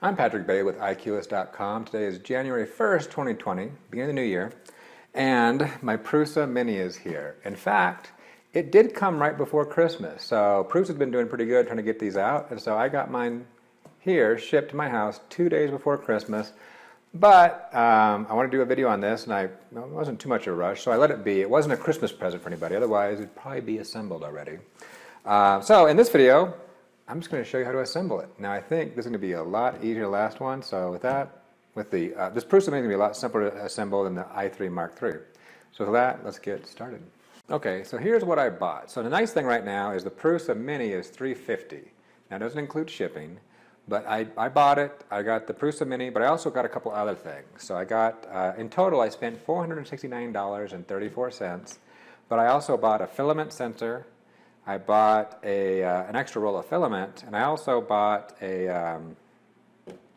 I'm Patrick Bay with iQlus.com. Today is January 1st, 2020, beginning of the new year, and my Prusa Mini is here. In fact, it did come right before Christmas, so Prusa's been doing pretty good trying to get these out, and so I got mine here, shipped to my house 2 days before Christmas. But I want to do a video on this, and it wasn't too much of a rush, so I let it be. It wasn't a Christmas present for anybody, otherwise it'd probably be assembled already. So in this video, I'm just going to show you how to assemble it. Now I think this is going to be a lot easier than the last one, so with that, this Prusa is going to be a lot simpler to assemble than the i3 Mark III. So with that, let's get started. Okay, so here's what I bought. So the nice thing right now is the Prusa Mini is $350. Now it doesn't include shipping, but I bought it. I got the Prusa Mini, but I also got a couple other things. So I got, in total I spent $469.34, but I also bought a filament sensor. I bought an extra roll of filament, and I also bought what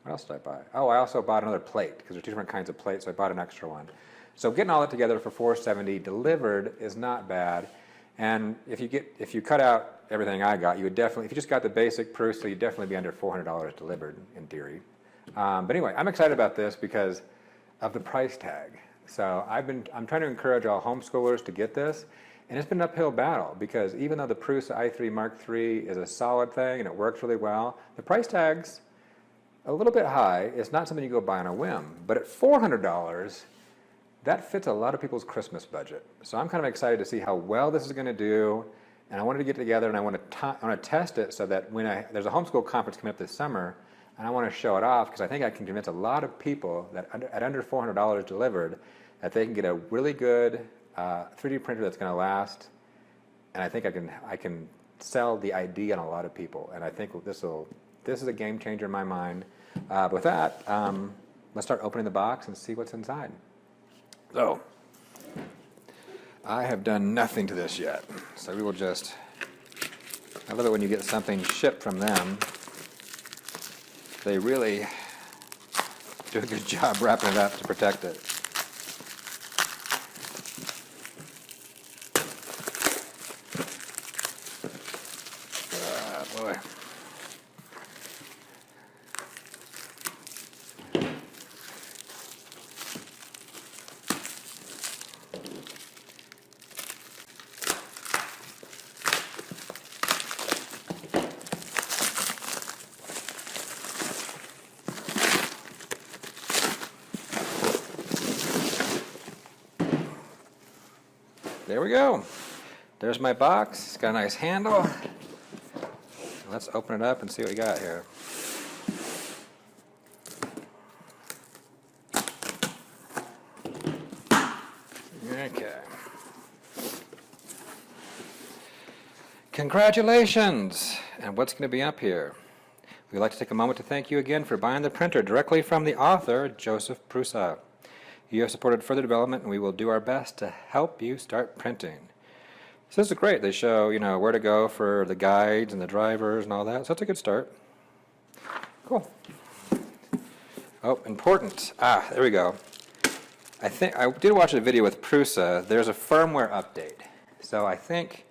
else did I buy? Oh, I also bought another plate, because there's two different kinds of plates, so I bought an extra one. So getting all that together for $470 delivered is not bad. And if you cut out everything I got, you would definitely, if you just got the basic Prusa, you'd definitely be under $400 delivered in theory. But anyway, I'm excited about this because of the price tag. So I'm trying to encourage all homeschoolers to get this. And it's been an uphill battle because even though the Prusa i3 Mark III is a solid thing and it works really well, the price tag's a little bit high. It's not something you go buy on a whim. But at $400, that fits a lot of people's Christmas budget. So I'm kind of excited to see how well this is going to do. And I wanted to get together and I want to test it so that when there's a homeschool conference coming up this summer, and I want to show it off because I think I can convince a lot of people that at under $400 delivered that they can get a really good 3D printer that's going to last, and I think I can sell the idea on a lot of people, and I think this is a game changer in my mind. But with that, let's start opening the box and see what's inside. So, I have done nothing to this yet, so we will just, I love it when you get something shipped from them. They really do a good job wrapping it up to protect it. Boy. There we go. There's my box. It's got a nice handle. Let's open it up and see what we got here. Okay. Congratulations! And what's going to be up here? We'd like to take a moment to thank you again for buying the printer directly from the author, Joseph Prusa. You have supported further development, and we will do our best to help you start printing. So this is great. They show, where to go for the guides and the drivers and all that. So that's a good start. Cool. Oh, important. There we go. I think I did watch a video with Prusa. There's a firmware update. So I think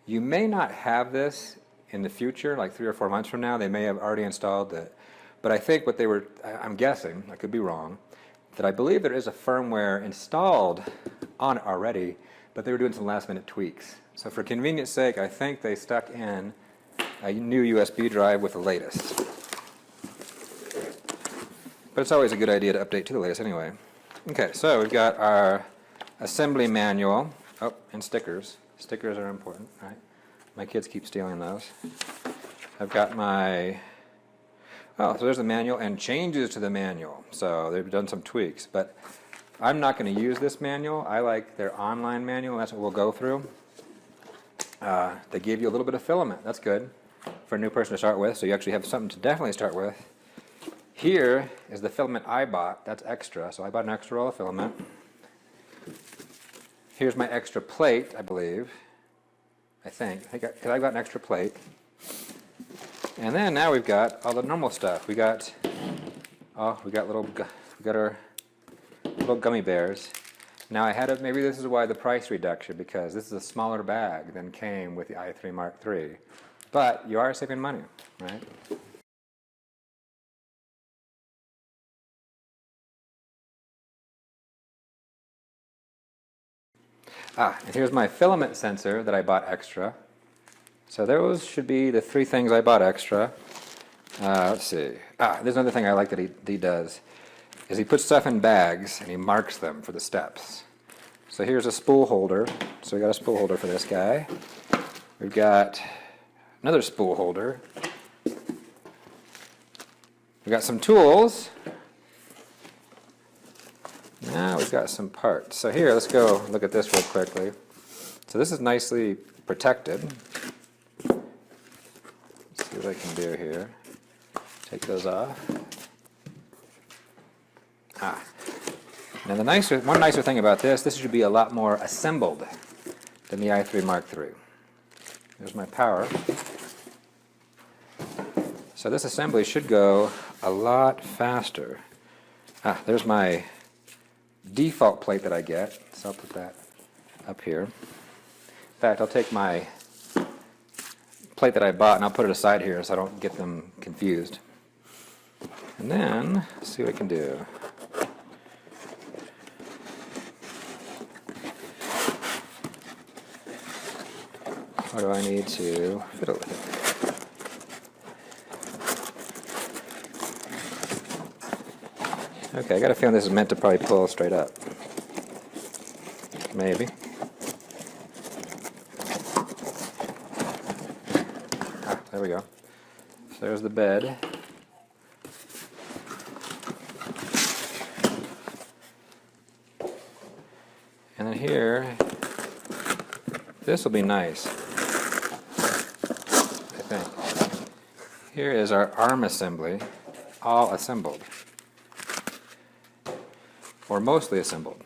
you may not have this in the future, like 3 or 4 months from now. They may have already installed it. But I think what they were, I'm guessing, I could be wrong, that I believe there is a firmware installed on it already, but they were doing some last-minute tweaks. So for convenience sake, I think they stuck in a new USB drive with the latest. But it's always a good idea to update to the latest anyway. Okay, so we've got our assembly manual. Oh, and stickers. Stickers are important, right? My kids keep stealing those. I've got my... Oh, so there's the manual and changes to the manual. So they've done some tweaks, but I'm not going to use this manual. I like their online manual. That's what we'll go through. They gave you a little bit of filament. That's good for a new person to start with, so you actually have something to definitely start with. Here is the filament I bought. That's extra, so I bought an extra roll of filament. Here's my extra plate, I believe. I think I got an extra plate. And then now we've got all the normal stuff. We got our little gummy bears. Now maybe this is why the price reduction, because this is a smaller bag than came with the i3 Mark III. But you are saving money, right? And here's my filament sensor that I bought extra. So those should be the 3 things I bought extra. Let's see. There's another thing I like that he does, is he puts stuff in bags and he marks them for the steps. So here's a spool holder. So we got a spool holder for this guy. We've got another spool holder. We've got some tools. Now we've got some parts. So here, let's go look at this real quickly. So this is nicely protected. Let's see what I can do here. Take those off. Now the one nicer thing about this should be a lot more assembled than the i3 Mark III. There's my power. So this assembly should go a lot faster. There's my default plate that I get, so I'll put that up here. In fact, I'll take my plate that I bought and I'll put it aside here so I don't get them confused. And then, let's see what I can do. What do I need to fiddle with it? Okay, I got a feeling this is meant to probably pull straight up. Maybe. There we go. So there's the bed. And then here, this will be nice, I think. Here is our arm assembly, all assembled. Or mostly assembled.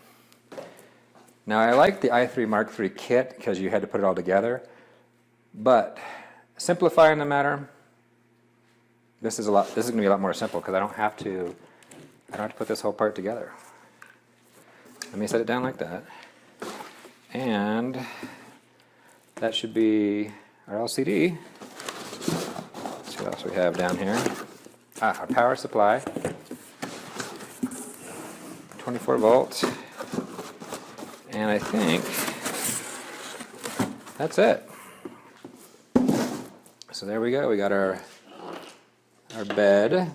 Now I like the i3 Mark III kit because you had to put it all together, but simplifying the matter, this is going to be a lot more simple because I don't have to put this whole part together. Let me set it down like that. And that should be our LCD. Let's see what else we have down here. Our power supply. 24 volts. And I think that's it. So there we go. We got our bed,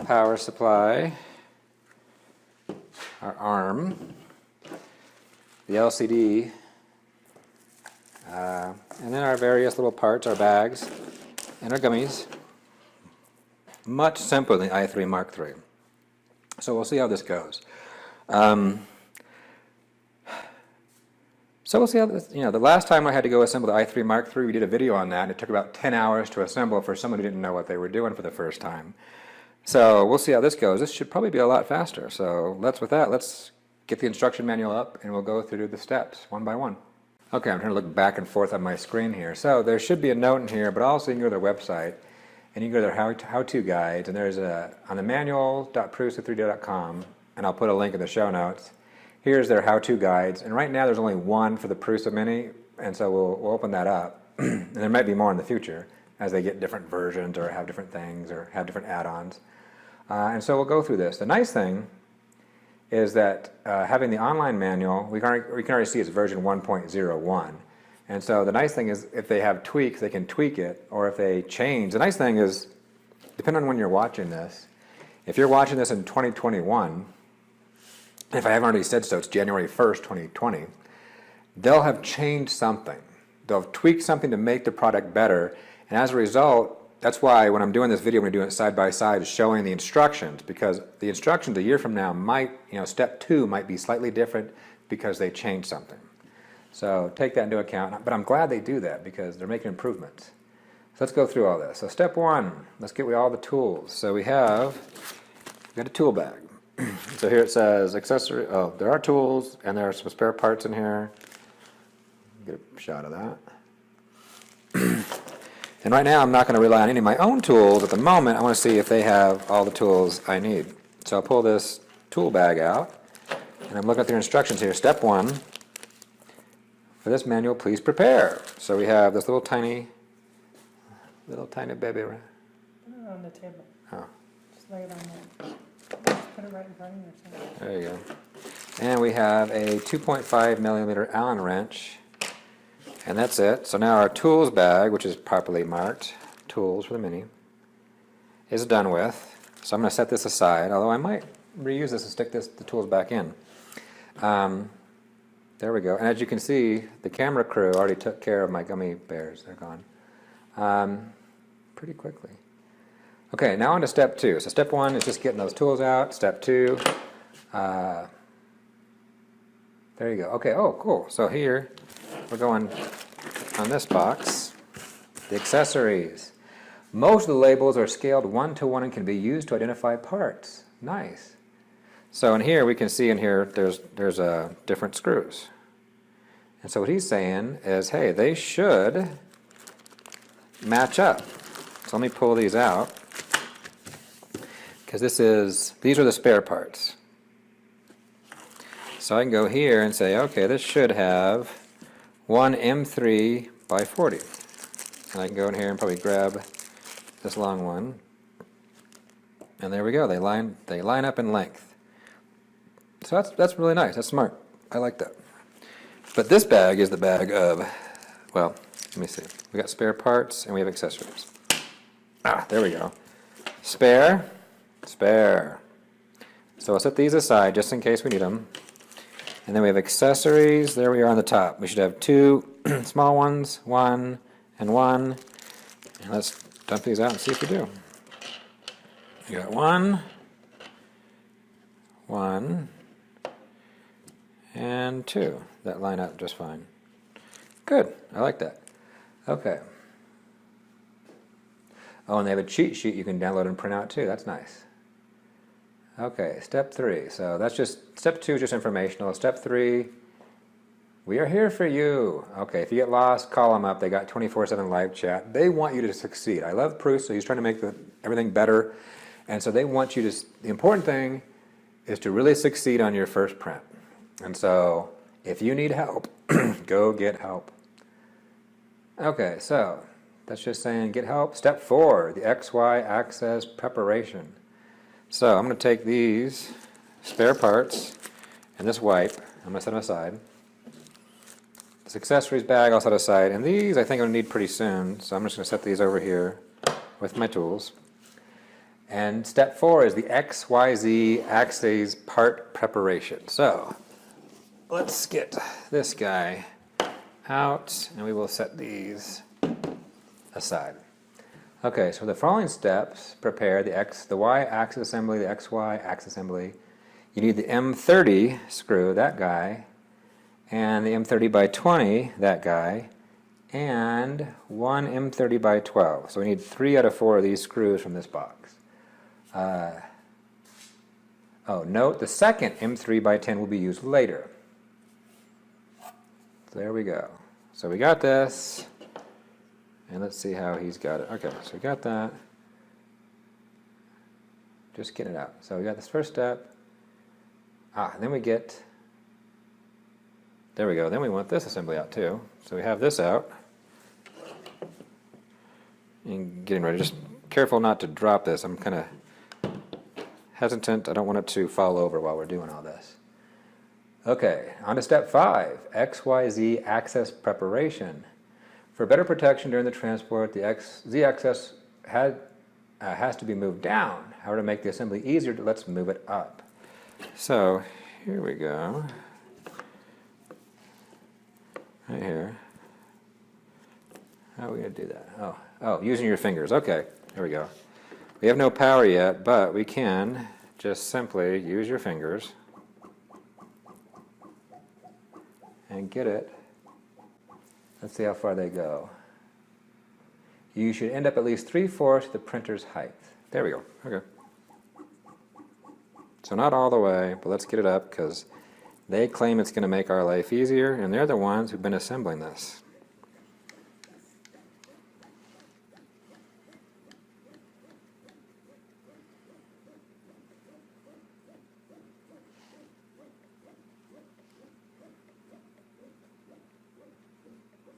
power supply, our arm, the LCD, and then our various little parts, our bags, and our gummies. Much simpler than the i3 Mark III. So we'll see how this goes. So we'll see how this, the last time I had to go assemble the i3 Mark III, we did a video on that, and it took about 10 hours to assemble for someone who didn't know what they were doing for the first time. So we'll see how this goes. This should probably be a lot faster. So let's get the instruction manual up, and we'll go through the steps one by one. Okay, I'm trying to look back and forth on my screen here. So there should be a note in here, but also you can go to their website, and you can go to their how-to guides, and there's on the manual.prusa3d.com, and I'll put a link in the show notes. Here's their how-to guides, and right now there's only one for the Prusa Mini, and so we'll open that up. And there might be more in the future as they get different versions or have different things or have different add-ons. And so we'll go through this. The nice thing is that having the online manual, we can already see it's version 1.01. And so the nice thing is if they have tweaks, they can tweak it, or if they change. The nice thing is, depending on when you're watching this, if you're watching this in 2021, if I haven't already said so, it's January 1st, 2020, they'll have changed something. They'll have tweaked something to make the product better, and as a result, that's why when I'm doing this video, I'm doing it side by side, showing the instructions, because the instructions a year from now might, step 2 might be slightly different because they changed something. So take that into account, but I'm glad they do that because they're making improvements. So let's go through all this. So step 1, let's get all the tools. So we've got a tool bag. So here it says accessory. Oh, there are tools and there are some spare parts in here. Get a shot of that. And right now I'm not going to rely on any of my own tools at the moment. I want to see if they have all the tools I need. So I'll pull this tool bag out and I'm looking at their instructions here. Step 1, for this manual, please prepare. So we have this little tiny baby. Put it on the table. Oh. Just lay it on there. Put it right in front of you or something. There you go. And we have a 2.5 millimeter Allen wrench. And that's it. So now our tools bag, which is properly marked, tools for the Mini, is done with. So I'm going to set this aside, although I might reuse this and stick the tools back in. There we go. And as you can see, the camera crew already took care of my gummy bears. They're gone pretty quickly. Okay, now on to step 2. So step 1 is just getting those tools out. Step 2, there you go. Okay, oh, cool. So here, we're going on this box, the accessories. Most of the labels are scaled 1-to-1 and can be used to identify parts. Nice. So in here, we can see in here, there's different screws. And so what he's saying is, hey, they should match up. So let me pull these out, because these are the spare parts. So I can go here and say, okay, this should have one M3 by 40. And I can go in here and probably grab this long one. And there we go. They line up in length. So that's really nice. That's smart. I like that. But this bag is the bag of, well, let me see. We got spare parts and we have accessories. There we go. Spare. So I'll set these aside just in case we need them. And then we have accessories. There we are on the top. We should have 2 small ones, 1 and 1. And let's dump these out and see if we do. We got 1, and 2 that line up just fine. Good. I like that. Okay. Oh, and they have a cheat sheet you can download and print out too. That's nice. Okay, step 3. So that's just, step 2 is just informational. Step 3, we are here for you. Okay, if you get lost, call them up. They got 24/7 live chat. They want you to succeed. I love Prusa. He's trying to make everything better. And so they want you to, the important thing is to really succeed on your first print. And so if you need help, go get help. Okay, so that's just saying get help. Step 4, the XY axis preparation. So I'm going to take these spare parts and this wipe. I'm going to set them aside. This accessories bag I'll set aside. And these I think I'm going to need pretty soon. So I'm just going to set these over here with my tools. And step 4 is the XYZ axes part preparation. So let's get this guy out and we will set these aside. Okay, so the following steps prepare the Y axis assembly, the XY axis assembly. You need the M30 screw, that guy, and the M30 by 20, that guy, and one M30 by 12. So we need 3 out of 4 of these screws from this box. Note the second M3 by 10 will be used later. So there we go. So we got this. And let's see how he's got it. Okay, so we got that. Just getting it out. So we got this first step. Then we get, there we go. Then we want this assembly out too. So we have this out. And getting ready. Just careful not to drop this. I'm kind of hesitant. I don't want it to fall over while we're doing all this. Okay, on to step 5, XYZ axis preparation. For better protection during the transport, the Z-axis has to be moved down. However, to make the assembly easier, let's move it up. So here we go. Right here. How are we going to do that? Oh, using your fingers. Okay, there we go. We have no power yet, but we can just simply use your fingers and get it. Let's see how far they go. You should end up at least 3/4 the printer's height. There we go. Okay. So not all the way, but let's get it up because they claim it's going to make our life easier, and they're the ones who've been assembling this.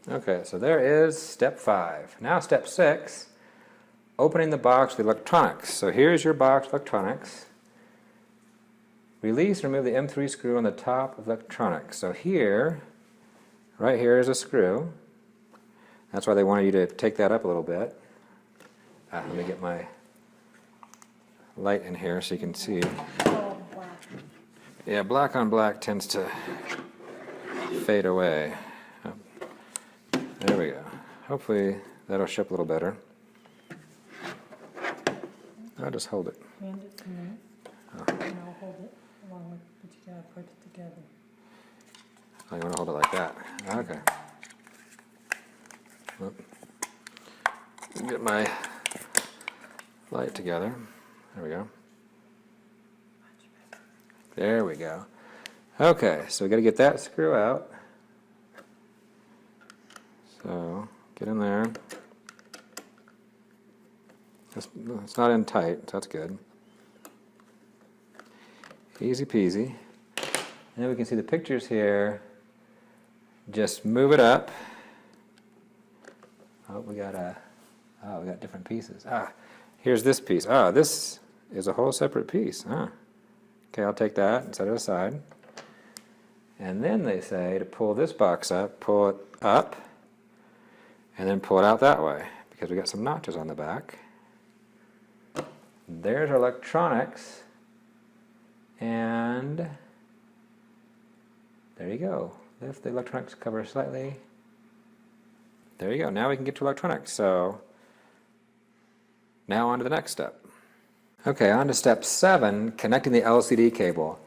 Okay, so there is step 5. Now step 6, opening the box with electronics. So here's your box of electronics. Release and remove the M3 screw on the top of electronics. So here, right here is a screw. That's why they wanted you to take that up a little bit. Let me get my light in here so you can see. Yeah, black on black tends to fade away. Oh, there we go. Hopefully that'll show up a little better. I'll just hold it. Hand it to me, Oh. and I'll hold it along with, but you gotta put it together. Oh, you want to hold it like that? Okay. Whoop. Get my light together. There we go. There we go. Okay, so we got to get that screw out. So get in there. It's not in tight, so that's good. Easy peasy. And then we can see the pictures here. Just move it up. Oh, we got different pieces. Here's this piece. This is a whole separate piece. Okay, I'll take that and set it aside. And then they say to pull this box up, pull it up, and then pull it out that way, because we got some notches on the back. There's our electronics, and there you go. Lift the electronics cover slightly. There you go. Now we can get to electronics. So now on to the next step. Okay, on to step 7, connecting the LCD cable.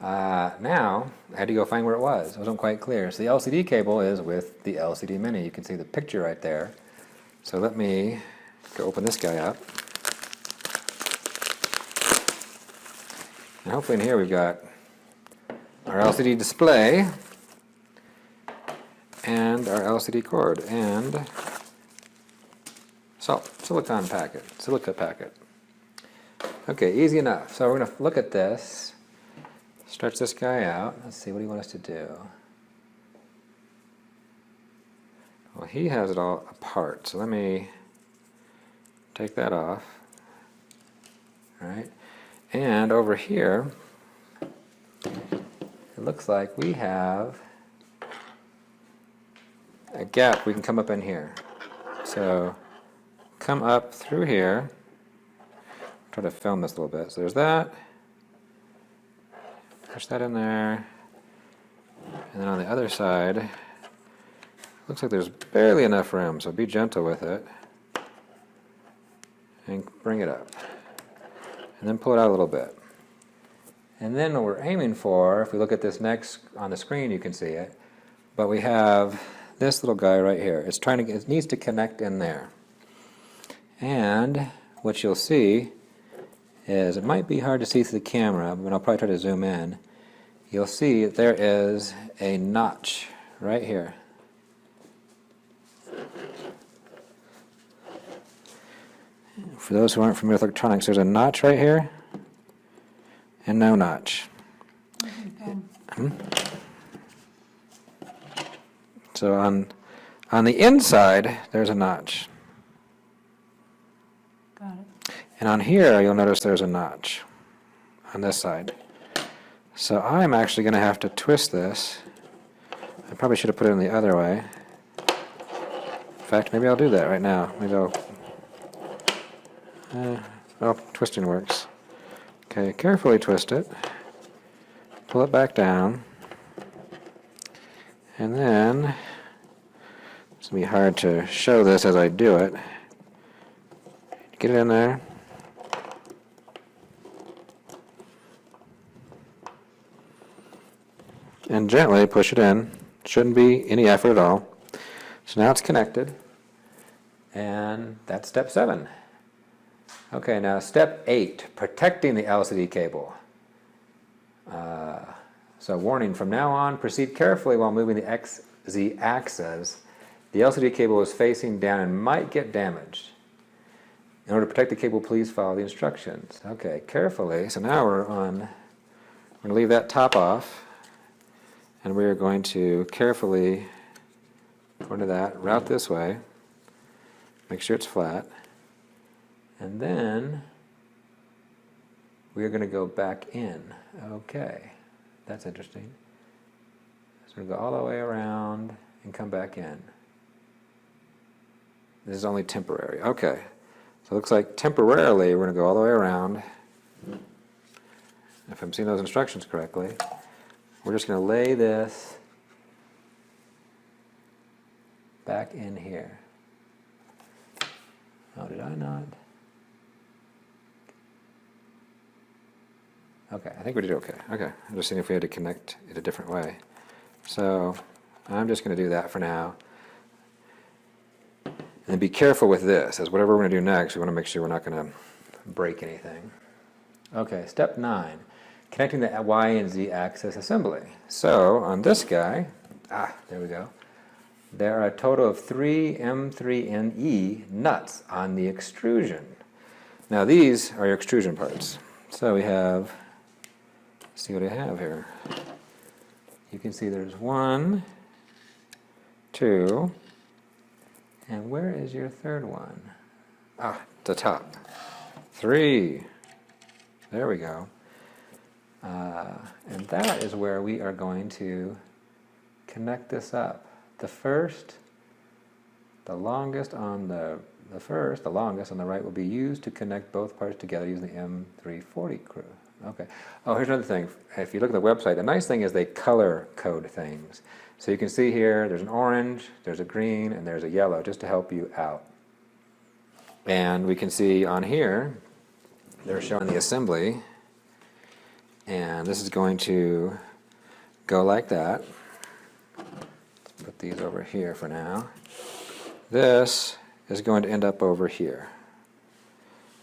Now, I had to go find where it was. It wasn't quite clear. So the LCD cable is with the LCD Mini. You can see the picture right there. So let me go open this guy up. And hopefully in here we've got our LCD display and our LCD cord and silica packet. Okay, easy enough. So we're going to look at this, stretch this guy out. Let's see, what do you want us to do? Well, he has it all apart, so let me take that off. All right, and over here, it looks like we have a gap. We can come up in here. So come up through here. Try to film this a little bit. So there's that. Push that in there. And then on the other side, looks like there's barely enough room, so be gentle with it. And bring it up. And then pull it out a little bit. And then what we're aiming for, if we look at this next on the screen, you can see it. But we have this little guy right here. It needs to connect in there. And what you'll see is, it might be hard to see through the camera, but I'll probably try to zoom in. You'll see that there is a notch right here. For those who aren't familiar with electronics, there's a notch right here and no notch. So on the inside, there's a notch. Got it. And on here, you'll notice there's a notch on this side. So I'm actually going to have to twist this. I probably should have put it in the other way. In fact, maybe I'll do that right now. Maybe twisting works. Okay, carefully twist it. Pull it back down. And then, it's going to be hard to show this as I do it. Get it in there. And gently push it in. Shouldn't be any effort at all. So now it's connected. And that's step 7. Okay, now step 8, protecting the LCD cable. So warning, from now on, proceed carefully while moving the XZ axis. The LCD cable is facing down and might get damaged. In order to protect the cable, please follow the instructions. Okay, carefully. So now we're going to leave that top off, and we're going to carefully go into that, route this way, make sure it's flat, and then we're going to go back in. Okay, that's interesting. So we're going to go all the way around and come back in. This is only temporary. Okay, so it looks like temporarily we're going to go all the way around. If I'm seeing those instructions correctly, we're just going to lay this back in here. Oh, did I not? Okay, I think we did okay. Okay, I'm just seeing if we had to connect it a different way. So I'm just going to do that for now. And be careful with this, as whatever we're going to do next, we want to make sure we're not going to break anything. Okay, step 9, connecting the Y and Z axis assembly. So on this guy, there we go. There are a total of 3 M3NE nuts on the extrusion. Now these are your extrusion parts. So we have, let's see what I have here. You can see there's 1, 2, and where is your third one? The top. 3. There we go. And that is where we are going to connect this up. The first, the longest on the longest on the right will be used to connect both parts together using the M340 screw. Okay. Oh, here's another thing. If you look at the website, the nice thing is they color code things. So you can see here, there's an orange, there's a green, and there's a yellow, just to help you out. And we can see on here, they're showing the assembly. And this is going to go like that. Let's put these over here for now. This is going to end up over here.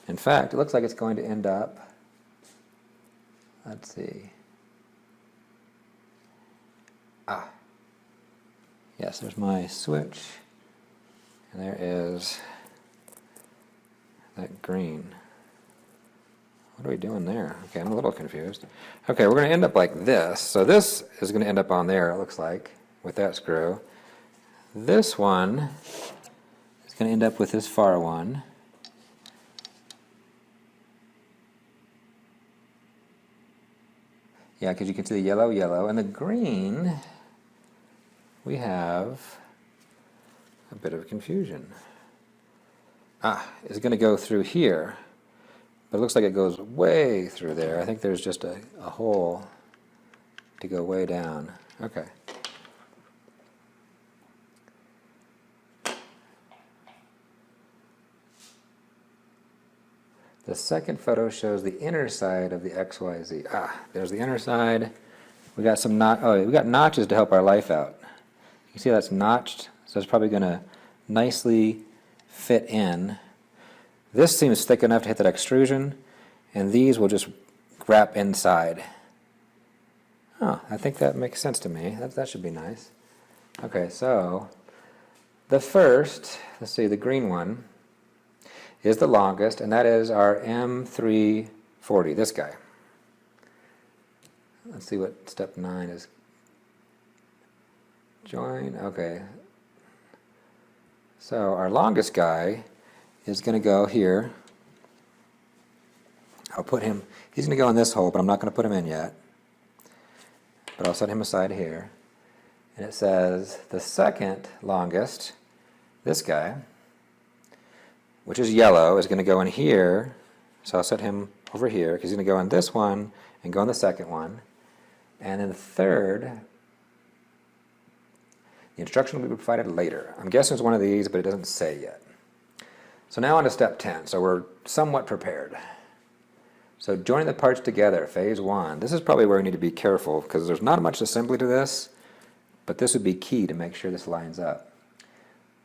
In fact, it looks like it's going to end up, let's see. Yes, there's my switch, and there is that green. What are we doing there? Okay, I'm a little confused. Okay, we're going to end up like this. So this is going to end up on there, it looks like, with that screw. This one is going to end up with this far one. Yeah, because you can see the yellow, yellow, and the green, we have a bit of confusion. It's going to go through here, but it looks like it goes way through there. I think there's just a hole to go way down. Okay. The second photo shows the inner side of the XYZ. There's the inner side. We got some we got notches to help our life out. You see that's notched, so it's probably going to nicely fit in. This seems thick enough to hit that extrusion, and these will just wrap inside. I think that makes sense to me. That should be nice. Okay, so the first, let's see, the green one, is the longest, and that is our M340, this guy. Let's see what step 9 is. Join, okay. So our longest guy is going to go here. I'll put him, he's going to go in this hole, but I'm not going to put him in yet. But I'll set him aside here. And it says the second longest, this guy, which is yellow, is going to go in here. So I'll set him over here because he's going to go in this one and go in the second one. And then the third, the instruction will be provided later. I'm guessing it's one of these, but it doesn't say yet. So now on to step 10. So we're somewhat prepared. So joining the parts together, phase 1. This is probably where we need to be careful because there's not much assembly to this, but this would be key to make sure this lines up.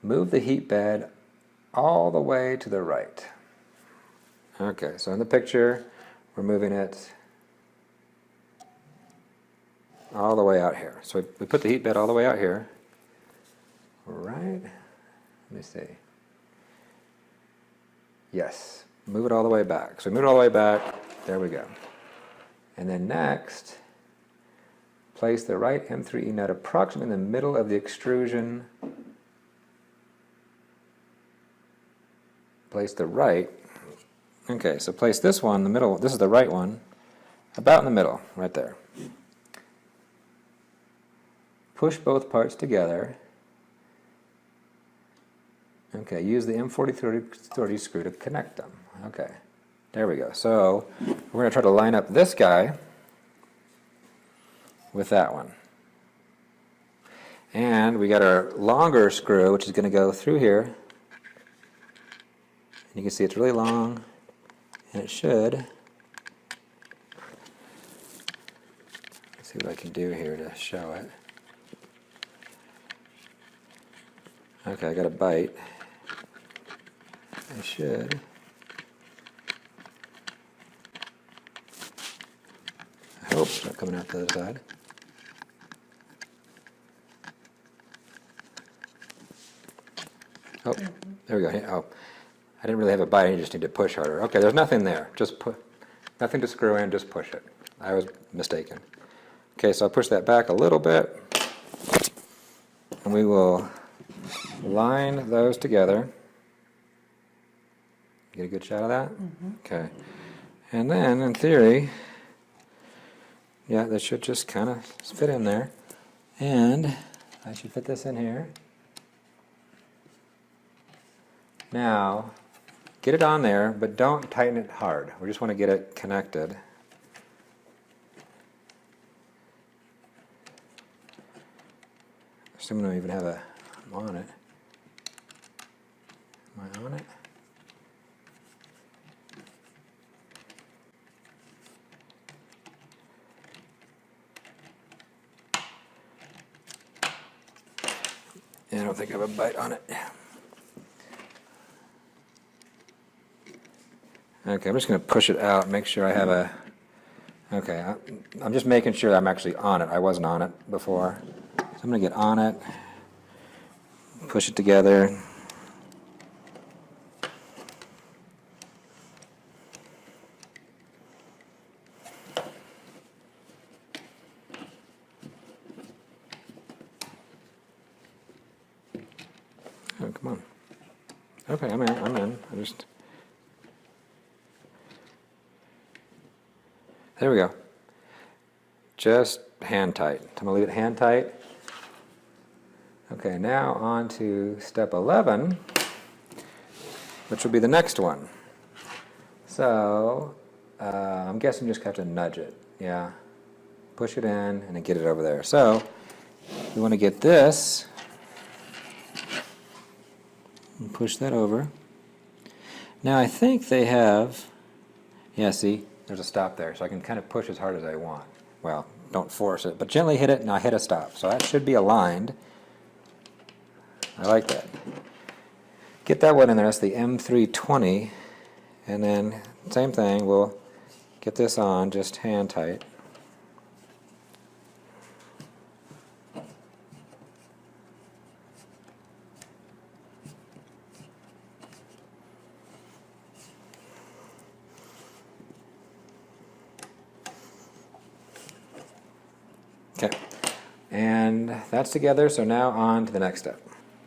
Move the heat bed all the way to the right. Okay, so in the picture, we're moving it all the way out here. So we put the heat bed all the way out here. Right? Let me see. Yes, move it all the way back. So move it all the way back. There we go. And then next, place the right M3E nut approximately in the middle of the extrusion. Place the right, Okay, so place this one in the middle. This is the right one, about in the middle, right there. Push both parts together. Okay, use the M4030 screw to connect them. Okay, there we go. So we're going to try to line up this guy with that one. And we got our longer screw, which is going to go through here. And you can see it's really long, and it should. Let's see what I can do here to show it. Okay, I got a bite. I should. I hope it's not coming out the other side. Oh, there we go. Oh, I didn't really have a bite. You just need to push harder. Okay, there's nothing there. Just put, nothing to screw in. Just push it. I was mistaken. Okay, so I'll push that back a little bit, and we will line those together. Get a good shot of that? Mm-hmm. Okay. And then, in theory, yeah, that should just kind of fit in there. And I should fit this in here. Now, get it on there, but don't tighten it hard. We just want to get it connected. Assuming I even have a on it. Am I on it? Yeah, I don't think I have a bite on it. Okay, I'm just going to push it out, make sure I have a... Okay, I'm just making sure I'm actually on it. I wasn't on it before. So I'm going to get on it, push it together. Oh, come on. Okay, I'm in. I just... There we go. Just hand tight. I'm going to leave it hand tight. Okay, now on to step 11, which will be the next one. So, I'm guessing you just have to nudge it. Yeah. Push it in and then get it over there. So, we want to get this and push that over. Now I think they have, yeah, see, there's a stop there, so I can kind of push as hard as I want. Well, don't force it, but gently hit it, and I hit a stop. So that should be aligned. I like that. Get that one in there, that's the M320, and then same thing, we'll get this on, just hand tight. Okay, and that's together, so now on to the next step.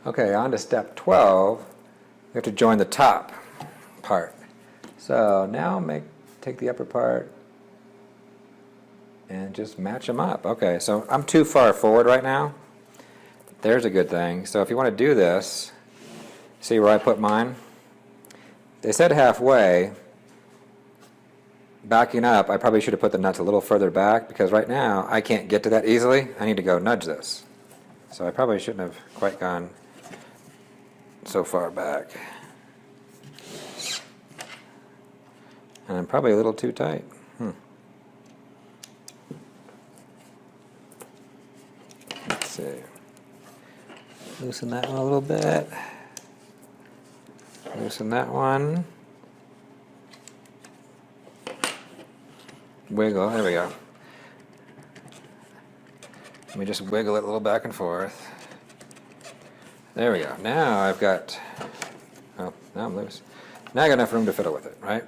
Okay, on to step 12, we have to join the top part. So now take the upper part and just match them up. Okay, so I'm too far forward right now. There's a good thing. So if you want to do this, see where I put mine? They said halfway. Backing up, I probably should have put the nuts a little further back because right now I can't get to that easily. I need to go nudge this. So I probably shouldn't have quite gone so far back. And I'm probably a little too tight. Let's see. Loosen that one a little bit. Loosen that one. Wiggle, there we go. Let me just wiggle it a little back and forth. There we go. Now I've got, oh, now I'm loose. Now I got enough room to fiddle with it, right?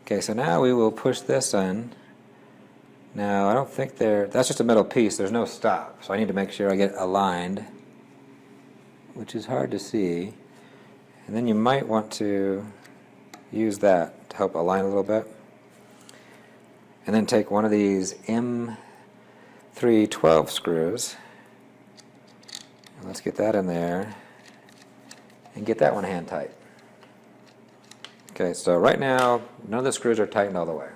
Okay, so now we will push this in. Now I don't think that's just a metal piece, there's no stop. So I need to make sure I get aligned, which is hard to see. And then you might want to use that to help align a little bit. And then take one of these M312 screws. And let's get that in there. And get that one hand tight. Okay, so right now, none of the screws are tightened all the way.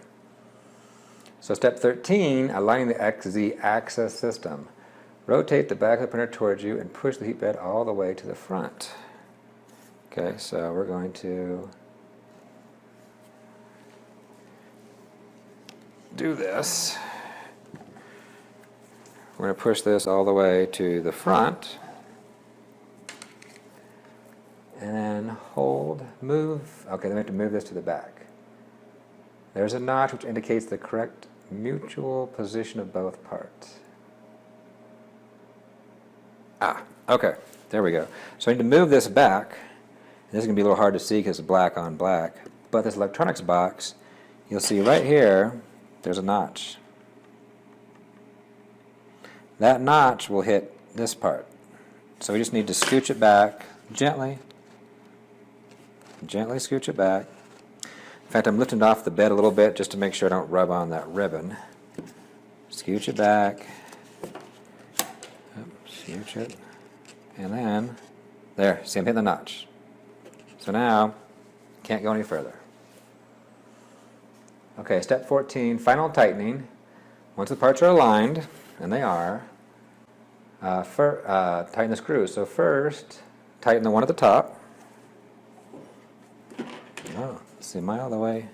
So step 13, aligning the XZ axis system. Rotate the back of the printer towards you and push the heat bed all the way to the front. Okay, so we're going to do this. We're going to push this all the way to the front. And then hold, move. Okay, then we have to move this to the back. There's a notch which indicates the correct mutual position of both parts. Okay, there we go. So I need to move this back. This is going to be a little hard to see because it's black on black. But this electronics box, you'll see right here, there's a notch. That notch will hit this part. So we just need to scooch it back gently. Gently scooch it back. In fact, I'm lifting it off the bed a little bit just to make sure I don't rub on that ribbon. Scooch it back. Scooch it. And then, there, see I'm hitting the notch. So now, can't go any further. Okay, step 14, final tightening. Once the parts are aligned, and they are, tighten the screws. So first, tighten the one at the top. Oh, see, am I all the way?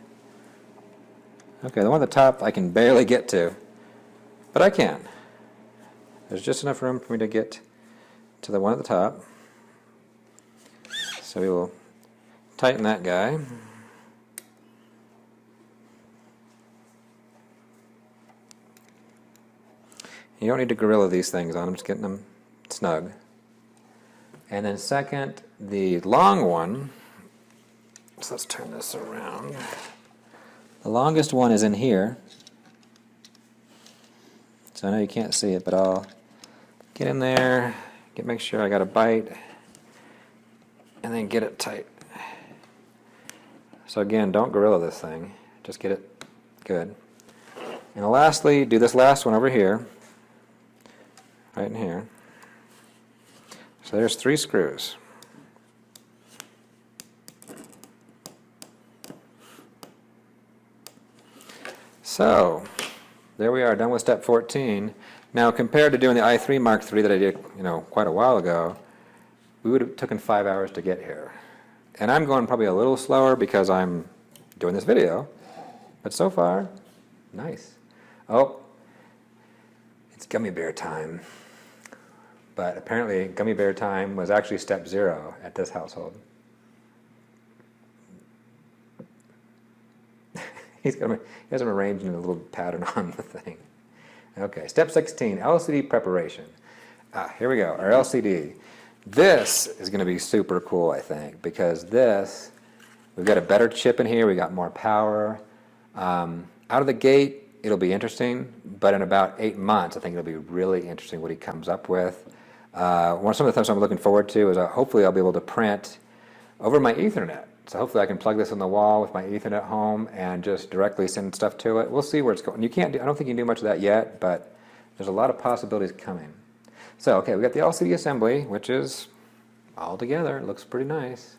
Okay, the one at the top I can barely get to, but I can. There's just enough room for me to get to the one at the top. So we will tighten that guy. You don't need to gorilla these things on. I'm just getting them snug. And then second, the long one. So let's turn this around. The longest one is in here. So I know you can't see it, but I'll get in there, make sure I got a bite, and then get it tight. So again, don't gorilla this thing. Just get it good. And lastly, do this last one over here. Right in here. So there's 3 screws. So there we are, done with step 14. Now compared to doing the i3 Mark III that I did, quite a while ago, we would have taken 5 hours to get here. And I'm going probably a little slower because I'm doing this video. But so far, nice. Oh, it's gummy bear time. But apparently gummy bear time was actually step 0 at this household. He has them arranged in a little pattern on the thing. Okay, step 16, LCD preparation. Here we go, our LCD. This is going to be super cool, I think, because we've got a better chip in here, we got more power. Out of the gate, it'll be interesting, but in about 8 months, I think it'll be really interesting what he comes up with. Some of the things I'm looking forward to is hopefully I'll be able to print over my Ethernet. So hopefully I can plug this on the wall with my Ethernet home and just directly send stuff to it. We'll see where it's going. I don't think you can do much of that yet, but there's a lot of possibilities coming. So, okay, we got the LCD assembly, which is all together. It looks pretty nice.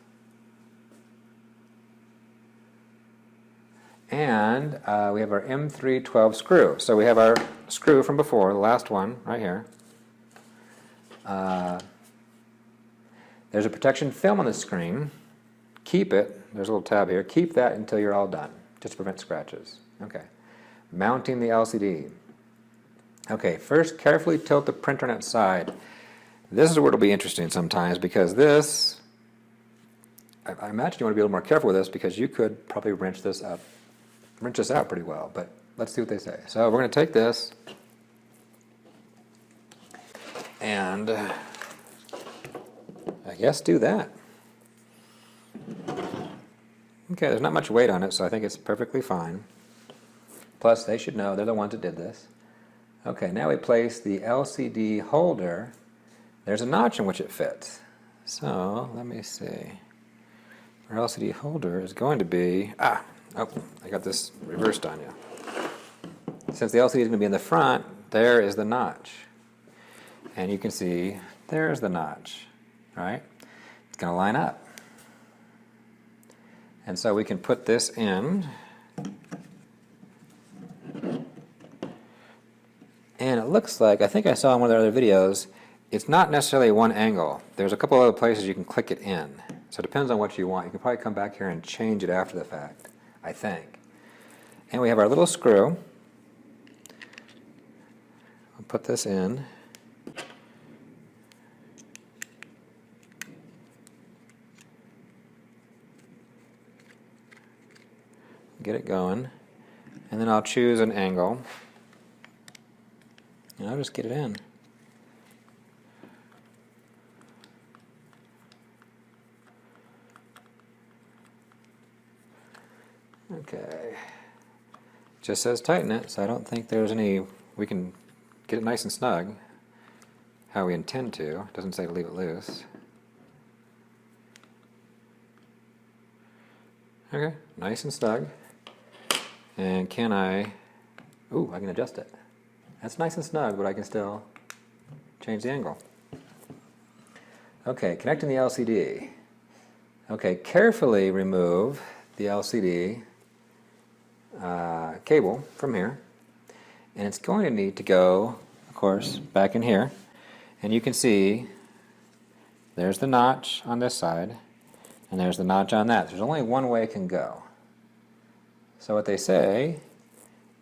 And we have our M312 screw. So we have our screw from before, the last one, right here. There's a protection film on the screen. Keep it, there's a little tab here, keep that until you're all done, just to prevent scratches. Okay. Mounting the LCD. Okay, first carefully tilt the printer on its side. This is where it'll be interesting sometimes because this, I imagine you want to be a little more careful with this because you could probably wrench this out pretty well, but let's see what they say. So we're going to take this and I guess do that. Okay, there's not much weight on it, so I think it's perfectly fine. Plus, they should know, they're the ones that did this. Okay, now we place the LCD holder. There's a notch in which it fits. So, let me see. Our LCD holder is going to be, Oh, I got this reversed on you. Since the LCD is going to be in the front, there is the notch. And you can see there's the notch, right? It's going to line up. And so we can put this in. And it looks like, I think I saw in one of the other videos, it's not necessarily one angle. There's a couple other places you can click it in. So it depends on what you want. You can probably come back here and change it after the fact, I think. And we have our little screw. I'll put this in. Get it going. And then I'll choose an angle. And I'll just get it in. Okay. Just says tighten it, so I don't think there's any, we can get it nice and snug how we intend to. It doesn't say to leave it loose. Okay, nice and snug. And can I, ooh, I can adjust it. That's nice and snug, but I can still change the angle. Okay, connecting the LCD. Okay, carefully remove the LCD cable from here. And it's going to need to go, of course, back in here. And you can see there's the notch on this side, and there's the notch on that. There's only one way it can go. So what they say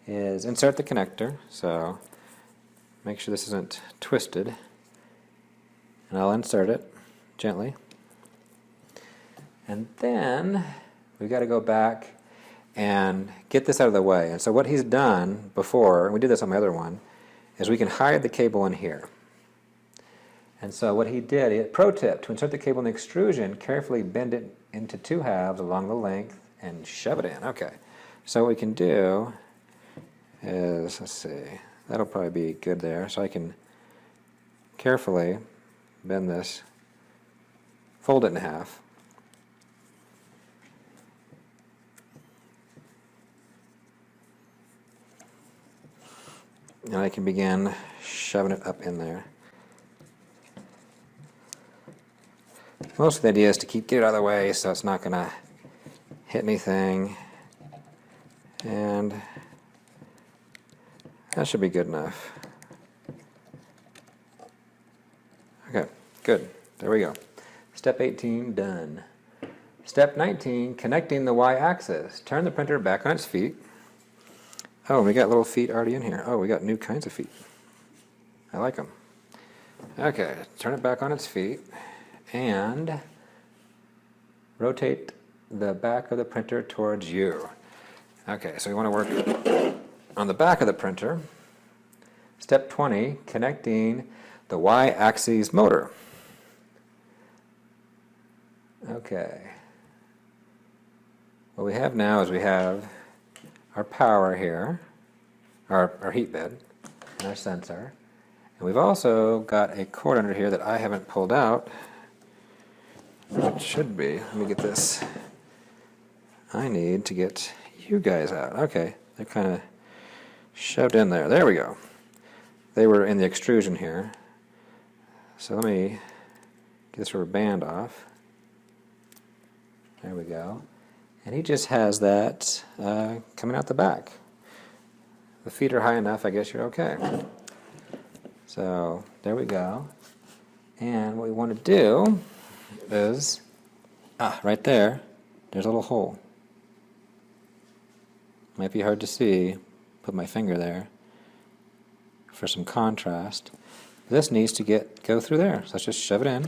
is insert the connector. So make sure this isn't twisted. And I'll insert it gently. And then we've got to go back and get this out of the way. And so what he's done before, and we did this on my other one, is we can hide the cable in here. And so what he did, pro tip, to insert the cable in the extrusion, carefully bend it into 2 halves along the length and shove it in. Okay. So what we can do is, let's see, that'll probably be good there. So I can carefully bend this, fold it in half. And I can begin shoving it up in there. Most of the idea is to get it out of the way so it's not going to hit anything. And that should be good enough. Okay, good. There we go. Step 18, done. Step 19, connecting the Y-axis. Turn the printer back on its feet. Oh, we got little feet already in here. Oh, we got new kinds of feet. I like them. Okay, turn it back on its feet and rotate the back of the printer towards you. Okay, so we want to work on the back of the printer. Step 20, connecting the Y-axis motor. Okay. What we have now is we have our power here, our heat bed, and our sensor. And we've also got a cord under here that I haven't pulled out. It should be. Let me get this. I need to get you guys out. Okay, they're kind of shoved in there. There we go. They were in the extrusion here. So let me get this rubber band off. There we go. And he just has that coming out the back. The feet are high enough, I guess you're okay. So there we go. And what we want to do is, right there, there's a little hole. Might be hard to see. Put my finger there for some contrast. This needs to go through there. So let's just shove it in.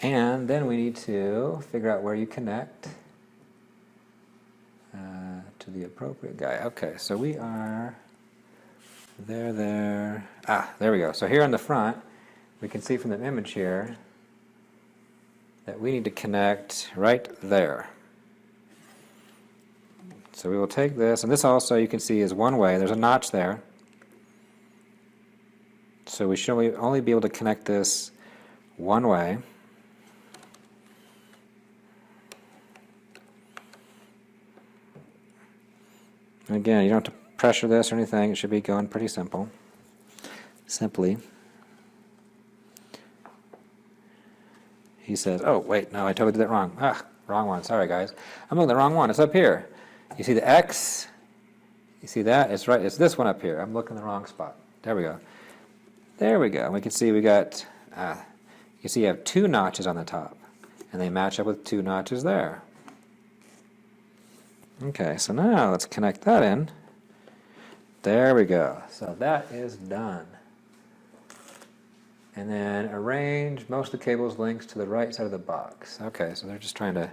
And then we need to figure out where you connect to the appropriate guy. Okay, so we are there. There we go. So here on the front, we can see from the image here that we need to connect right there. So we will take this, and this also you can see is one way. There's a notch there. So we should only be able to connect this one way. And again, you don't have to pressure this or anything. It should be going pretty simply. He says, oh, wait, no, I totally did that wrong. Wrong one. Sorry, guys. I'm looking at the wrong one. It's up here. You see the X? You see that? It's right. It's this one up here. I'm looking in the wrong spot. There we go. There we go. We can see we got, you see you have 2 notches on the top, and they match up with 2 notches there. Okay, so now let's connect that in. There we go. So that is done. And then arrange most of the cables links to the right side of the box. Okay, so they're just trying to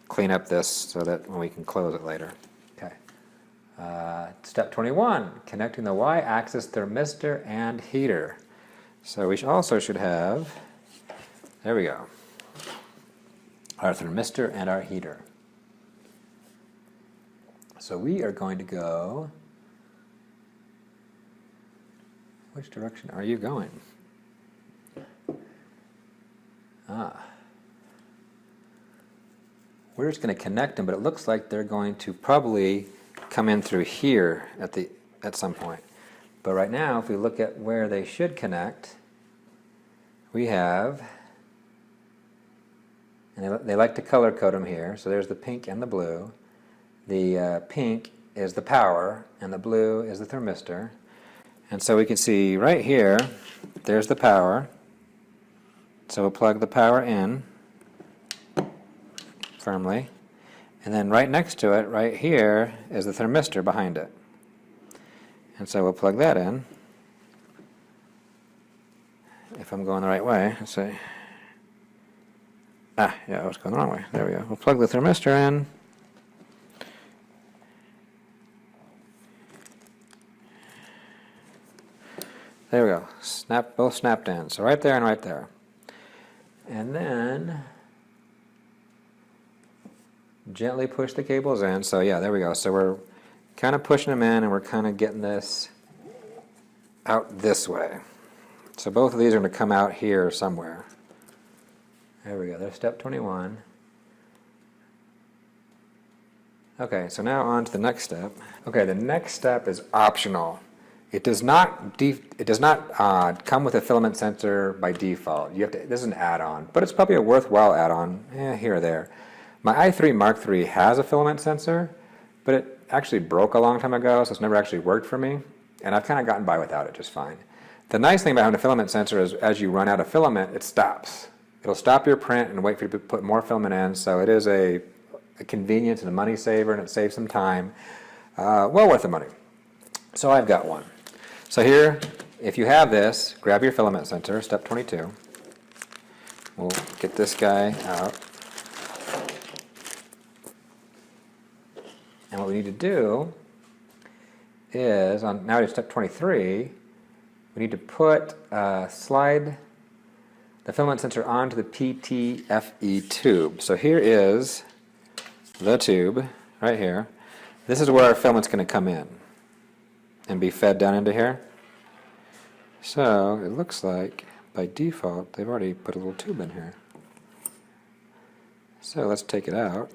clean up this so that we can close it later. Okay. Step 21, connecting the Y-axis thermistor and heater. So we also should have, there we go, our thermistor and our heater. So we are going to go, which direction are you going? We're just going to connect them, but it looks like they're going to probably come in through here at some point. But right now, if we look at where they should connect, we have, and they like to color code them here, so there's the pink and the blue. The pink is the power, and the blue is the thermistor. And so we can see right here, there's the power. So we'll plug the power in firmly. And then right next to it, right here, is the thermistor behind it. And so we'll plug that in. If I'm going the right way, let's see. Yeah, I was going the wrong way. There we go. We'll plug the thermistor in. There we go. Both snapped in. So right there and right there. And then gently push the cables in. So yeah, there we go. So we're kind of pushing them in, and we're kind of getting this out this way. So both of these are going to come out here somewhere. There we go. There's step 21. Okay, so now on to the next step. Okay, the next step is optional. It does not come with a filament sensor by default. You have to. This is an add-on, but it's probably a worthwhile add-on here or there. My i3 Mark III has a filament sensor, but it actually broke a long time ago, so it's never actually worked for me, and I've kind of gotten by without it just fine. The nice thing about having a filament sensor is as you run out of filament, it stops. It'll stop your print and wait for you to put more filament in, so it is a convenience and a money saver, and it saves some time. Well worth the money. So I've got one. So here, if you have this, grab your filament sensor, step 22. We'll get this guy out. And what we need to do is, now to step 23, we need to slide the filament sensor onto the PTFE tube. So here is the tube, right here. This is where our filament's going to come in and be fed down into here. So it looks like by default they've already put a little tube in here. So let's take it out.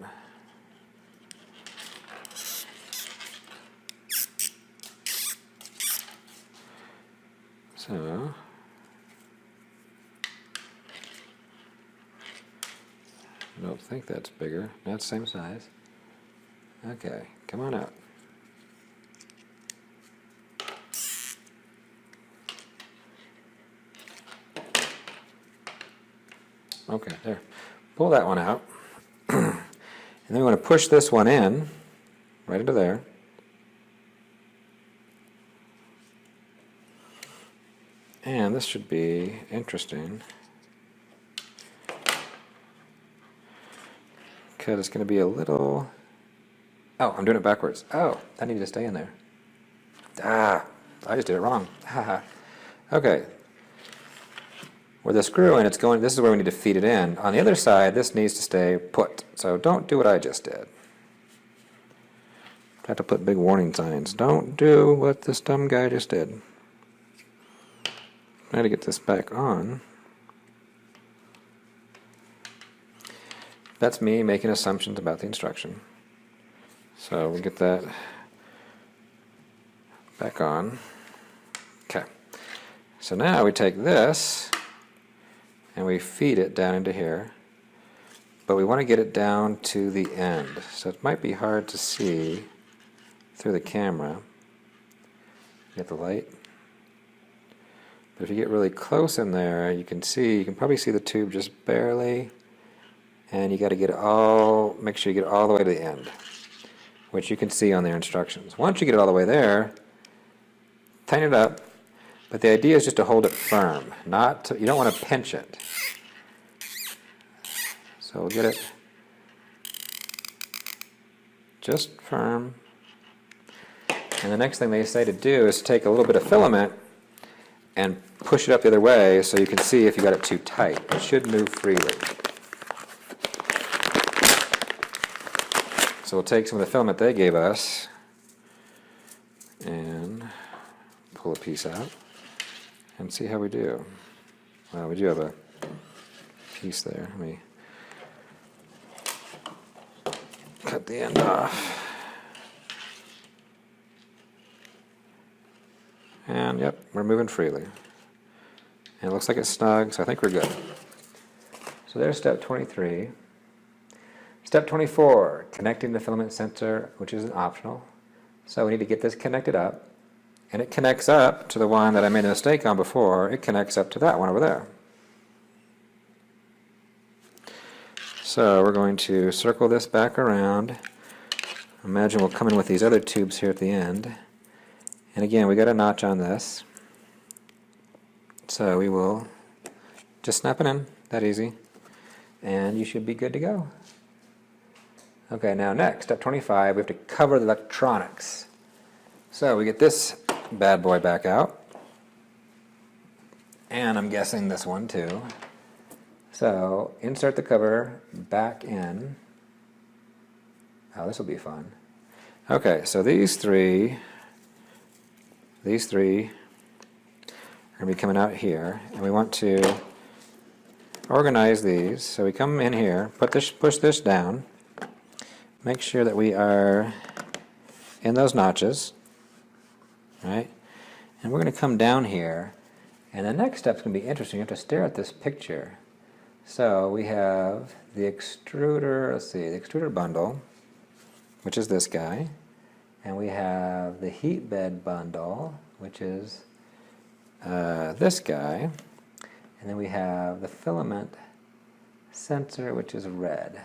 So I don't think that's bigger. That's the same size. Okay, come on out. Okay, there. Pull that one out. And then we want to push this one in, right into there. And this should be interesting, because it's going to be a little... Oh, I'm doing it backwards. Oh, that needed to stay in there. I just did it wrong. Okay. Where the screw in, it's going, this is where we need to feed it in. On the other side, this needs to stay put. So don't do what I just did. I have to put big warning signs. Don't do what this dumb guy just did. I got to get this back on. That's me making assumptions about the instruction. So we'll get that back on. Okay. So now we take this and we feed it down into here. But we want to get it down to the end. So it might be hard to see through the camera. Get the light. But if you get really close in there, you can probably see the tube just barely. And you got to get it all, make sure you get it all the way to the end, which you can see on their instructions. Once you get it all the way there, tighten it up. But the idea is just to hold it firm. You don't want to pinch it. So we'll get it just firm. And the next thing they say to do is take a little bit of filament and push it up the other way so you can see if you got it too tight. It should move freely. So we'll take some of the filament they gave us and pull a piece out and see how we do. Well, we do have a piece there. Let me cut the end off. And yep, we're moving freely. And it looks like it's snug, so I think we're good. So there's step 23. Step 24, connecting the filament sensor, which is an optional. So we need to get this connected up. And it connects up to the one that I made a mistake on before. It connects up to that one over there. So we're going to circle this back around. Imagine we'll come in with these other tubes here at the end. And again, we got a notch on this. So we will just snap it in, that easy. And you should be good to go. Okay, now next, step 25, we have to cover the electronics. So we get this bad boy back out. And I'm guessing this one too. So insert the cover back in. Oh, this will be fun. Okay, so these three are going to be coming out here, and we want to organize these. So we come in here, push this down, make sure that we are in those notches, right? And we're going to come down here, and the next step is going to be interesting. You have to stare at this picture. So we have the extruder, let's see, the extruder bundle, which is this guy. And we have the heat bed bundle, which is this guy. And then we have the filament sensor, which is red.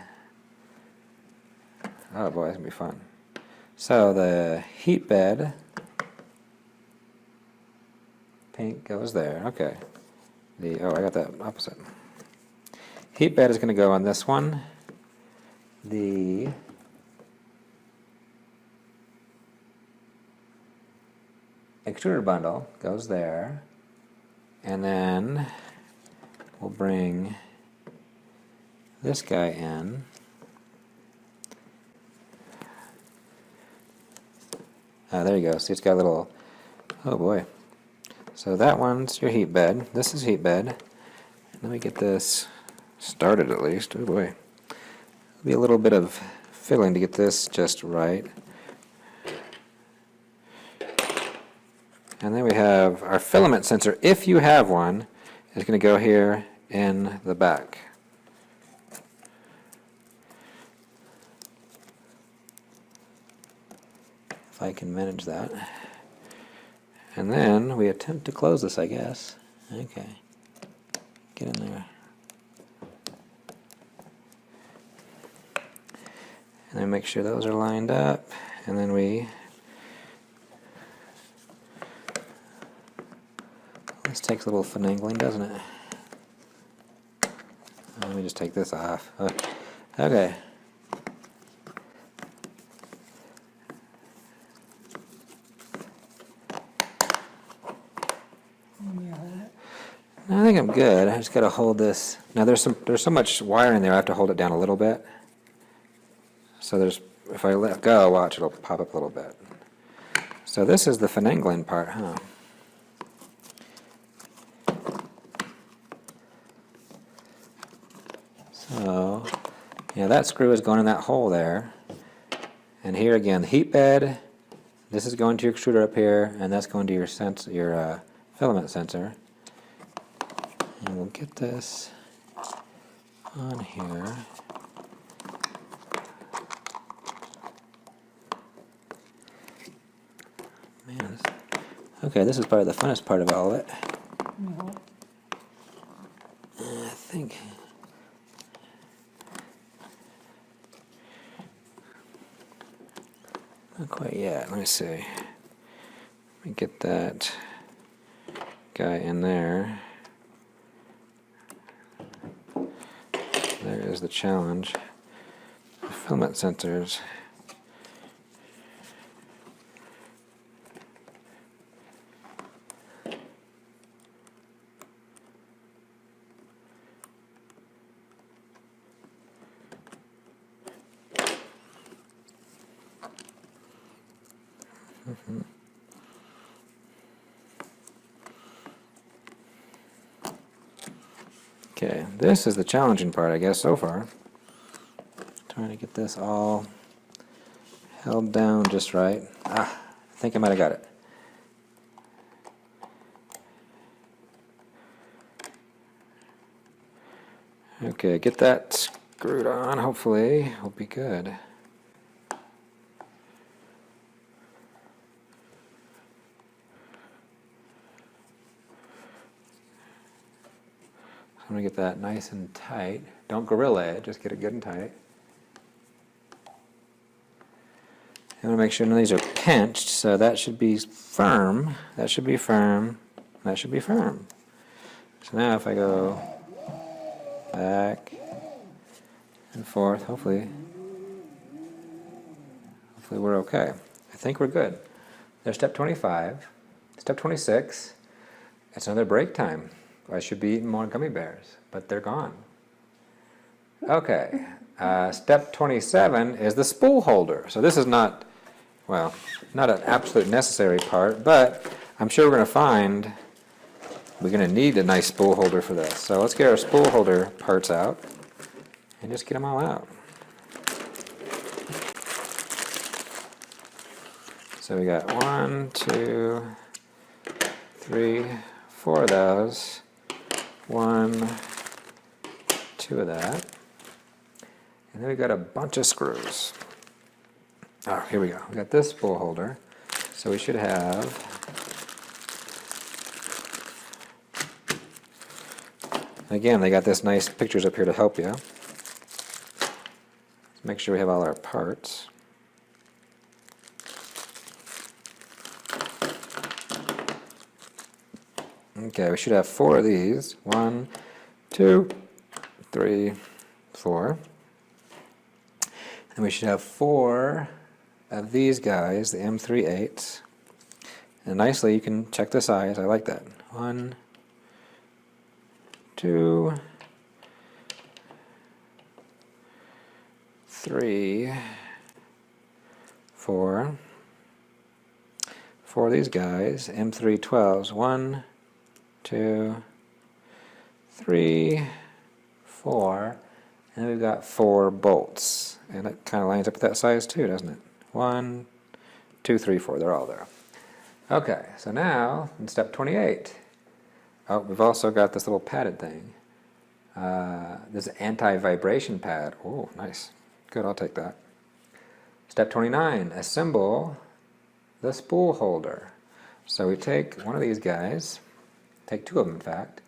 Oh boy, that's going to be fun. So the heat bed, pink goes there. Okay. Oh, I got that opposite. Heat bed is going to go on this one. The extruder bundle goes there, and then we'll bring this guy in. There you go. See, it's got a little, oh boy. So that one's your heat bed. This is heat bed. Let me get this started at least. Oh boy. There'll be a little bit of fiddling to get this just right. And then we have our filament sensor, if you have one, is going to go here in the back. If I can manage that. And then we attempt to close this, I guess. Okay. Get in there. And then make sure those are lined up. And then we... This takes a little finagling, doesn't it? Let me just take this off. Okay. I think I'm good. I just got to hold this. Now there's so much wire in there. I have to hold it down a little bit. So if I let go, watch, it'll pop up a little bit. So this is the finagling part, huh? So, yeah, that screw is going in that hole there. And here again, the heat bed, This is going to your extruder up here, and that's going to your filament sensor. And we'll get this on here. Man, okay, this is probably the funnest part of all of it. I think. Not quite yet. Let me see. Let me get that guy in there. There is the challenge. The filament sensors. Okay, this is the challenging part, I guess, so far. Trying to get this all held down just right. I think I might have got it. Okay, get that screwed on, hopefully. Will be good. I'm going to get that nice and tight. Don't gorilla it, just get it good and tight. I want to make sure none of these are pinched, so that should be firm, that should be firm, that should be firm. So now if I go back and forth, hopefully we're okay. I think we're good. There's step 25. Step 26, it's another break time. I should be eating more gummy bears, but they're gone. Okay, step 27 is the spool holder. So this is not, well, not an absolute necessary part, but I'm sure we're going to find we're going to need a nice spool holder for this. So let's get our spool holder parts out and just get them all out. So we got 1, 2, 3, 4 of those. 1, 2 of that. And then we got a bunch of screws. Oh, here we go. We got this spool holder. So we should have again, they got this nice pictures up here to help you. Let's make sure we have all our parts. Okay, we should have 4 of these. 1, 2, 3, 4. And we should have 4 of these guys, the M38s. And nicely, you can check the size. I like that. 1, 2, 3, 4. 4 of these guys, M312s. 1, 2, 3, 4, and we've got 4 bolts, and it kind of lines up with that size too, doesn't it? 1, 2, 3, 4, they're all there. Okay, so now in step 28, oh, we've also got this little padded thing. This anti-vibration pad. Oh, nice. Good, I'll take that. Step 29, assemble the spool holder. So we take one of these guys, take 2 of them in fact,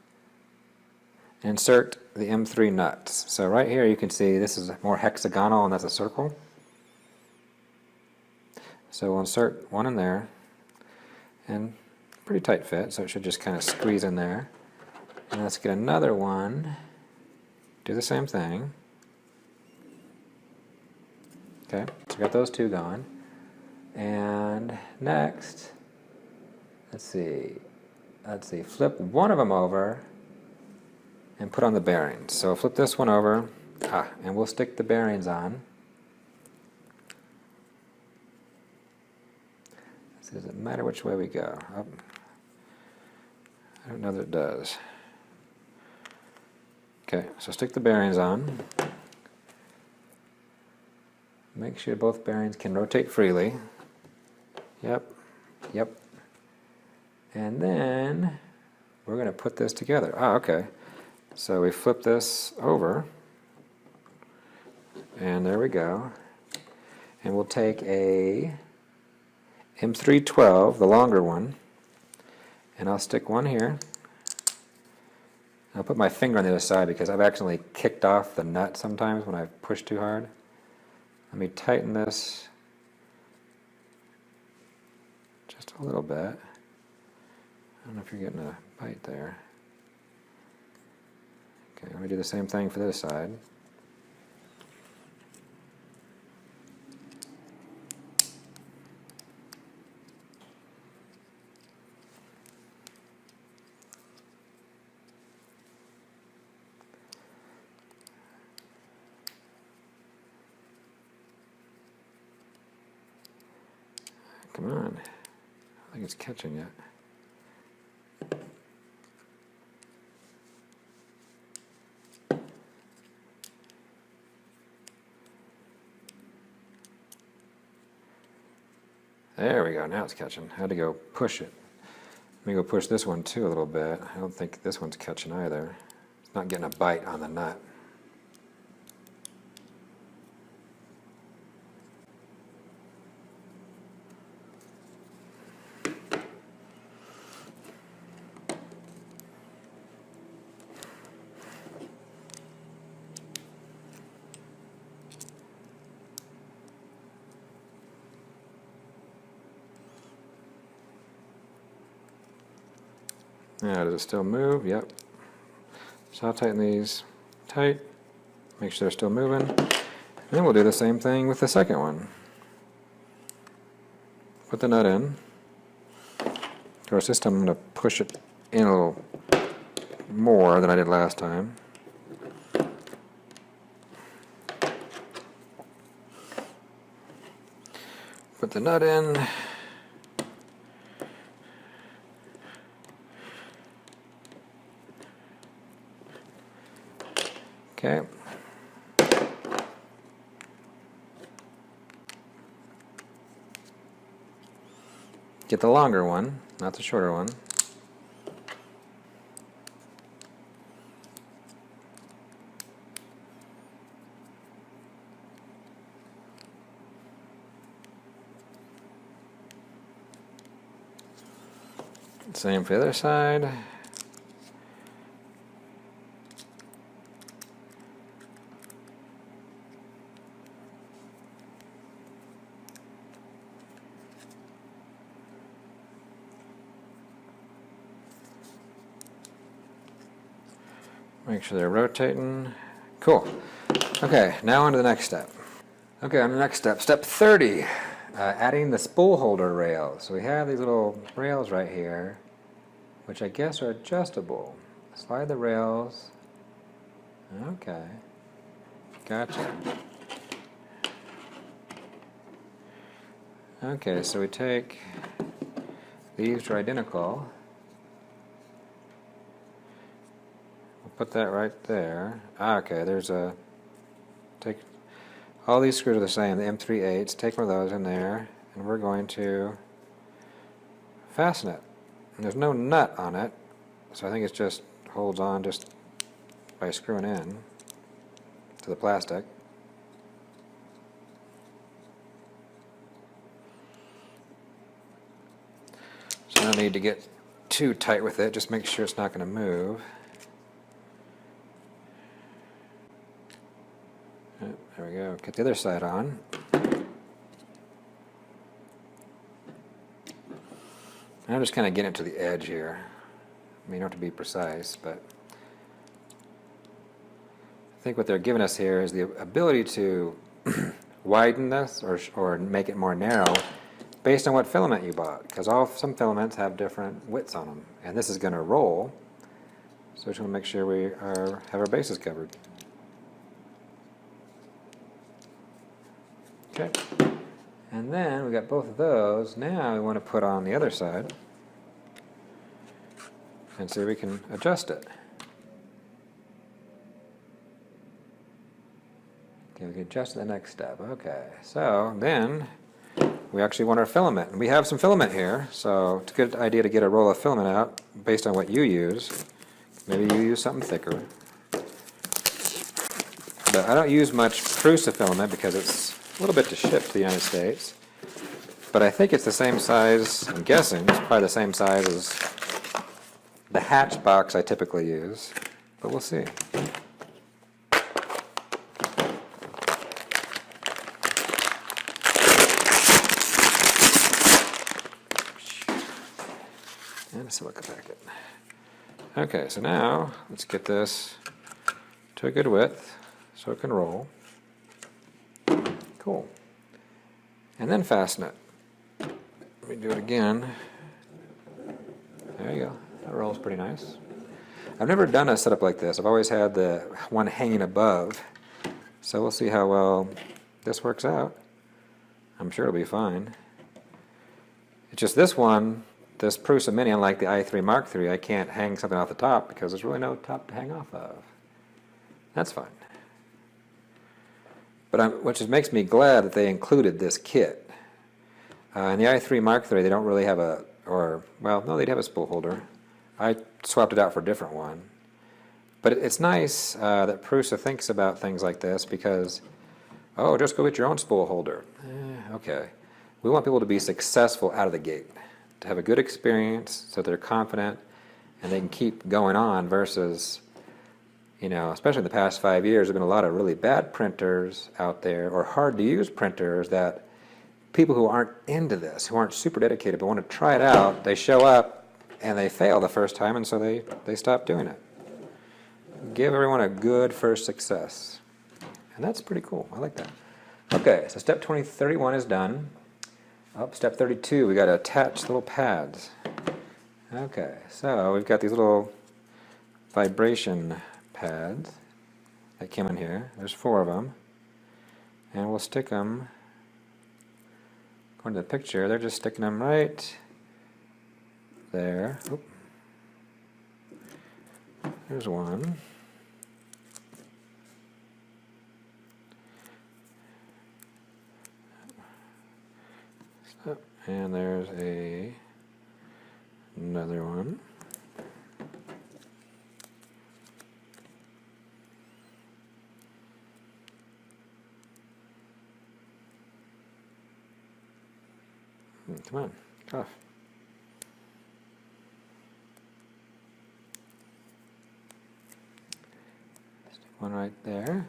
insert the M3 nuts. So right here you can see this is more hexagonal and that's a circle. So we'll insert one in there, and pretty tight fit, so it should just kind of squeeze in there. And let's get another one, do the same thing. Okay, so we got those 2 going. And next, let's see, flip one of them over and put on the bearings. So flip this one over, and we'll stick the bearings on. Does it matter which way we go? Oh, I don't know that it does. Okay, so stick the bearings on. Make sure both bearings can rotate freely. Yep, yep. And then we're going to put this together. Oh, okay. So we flip this over, and there we go. And we'll take a M312, the longer one, and I'll stick one here. I'll put my finger on the other side because I've accidentally kicked off the nut sometimes when I push too hard. Let me tighten this just a little bit. I don't know if you're getting a bite there. Okay, let me do the same thing for this side. Come on. I don't think it's catching yet. There we go, now it's catching. I had to go push it. Let me go push this one too a little bit. I don't think this one's catching either. It's not getting a bite on the nut. Now, does it still move? Yep. So I'll tighten these tight, make sure they're still moving. And then we'll do the same thing with the second one. Put the nut in. Of course, this time I'm going to push it in a little more than I did last time. Put the nut in. Okay. Get the longer one, not the shorter one. Same for the other side. Make sure they're rotating. Cool. Okay, now on to the next step. Okay, on the next step, step 30, adding the spool holder rails. So we have these little rails right here, which I guess are adjustable. Slide the rails. Okay. Gotcha. Okay, so we take these, which are identical. Put that right there. Okay, there's a, take, all these screws are the same, the M3/8s, take one of those in there, and we're going to fasten it. And there's no nut on it, so I think it just holds on just by screwing in to the plastic. So I don't need to get too tight with it, just make sure it's not going to move. There we go. Get the other side on. I'm just kind of getting it to the edge here. I mean, you don't have to be precise, but I think what they're giving us here is the ability to widen this or make it more narrow based on what filament you bought, because some filaments have different widths on them, and this is going to roll, so we just want to make sure we have our bases covered. Okay, and then we got both of those. Now we want to put on the other side and see if we can adjust it. Okay, we can adjust the next step. Okay, so then we actually want our filament. And we have some filament here, so it's a good idea to get a roll of filament out based on what you use. Maybe you use something thicker. But I don't use much Prusa filament because it's a little bit to ship to the United States. But I think it's the same size, I'm guessing, it's probably the same size as the hatch box I typically use. But we'll see. And a silica packet. Okay, so now let's get this to a good width so it can roll. Cool. And then fasten it. Let me do it again. There you go. That rolls pretty nice. I've never done a setup like this. I've always had the one hanging above. So we'll see how well this works out. I'm sure it'll be fine. It's just this one, this Prusa Mini, unlike the i3 Mark III, I can't hang something off the top because there's really no top to hang off of. That's fine. But which makes me glad that they included this kit. In the i3 Mark III, they don't really have a, well, no, they'd have a spool holder. I swapped it out for a different one. But it's nice that Prusa thinks about things like this because, oh, just go get your own spool holder. Okay. We want people to be successful out of the gate, to have a good experience so they're confident and they can keep going on versus, you know, especially in the past 5 years, there have been a lot of really bad printers out there or hard to use printers that people who aren't into this, who aren't super dedicated but want to try it out, they show up and they fail the first time and so they stop doing it. Give everyone a good first success. And that's pretty cool. I like that. Okay, so step 31 is done. Up, step 32, we got to attach little pads. Okay, so we've got these little vibration pads that came in here. There's 4 of them. And we'll stick them, according to the picture, they're just sticking them right there. Oop. There's one. And there's another one. Come on, tough. Stick one right there.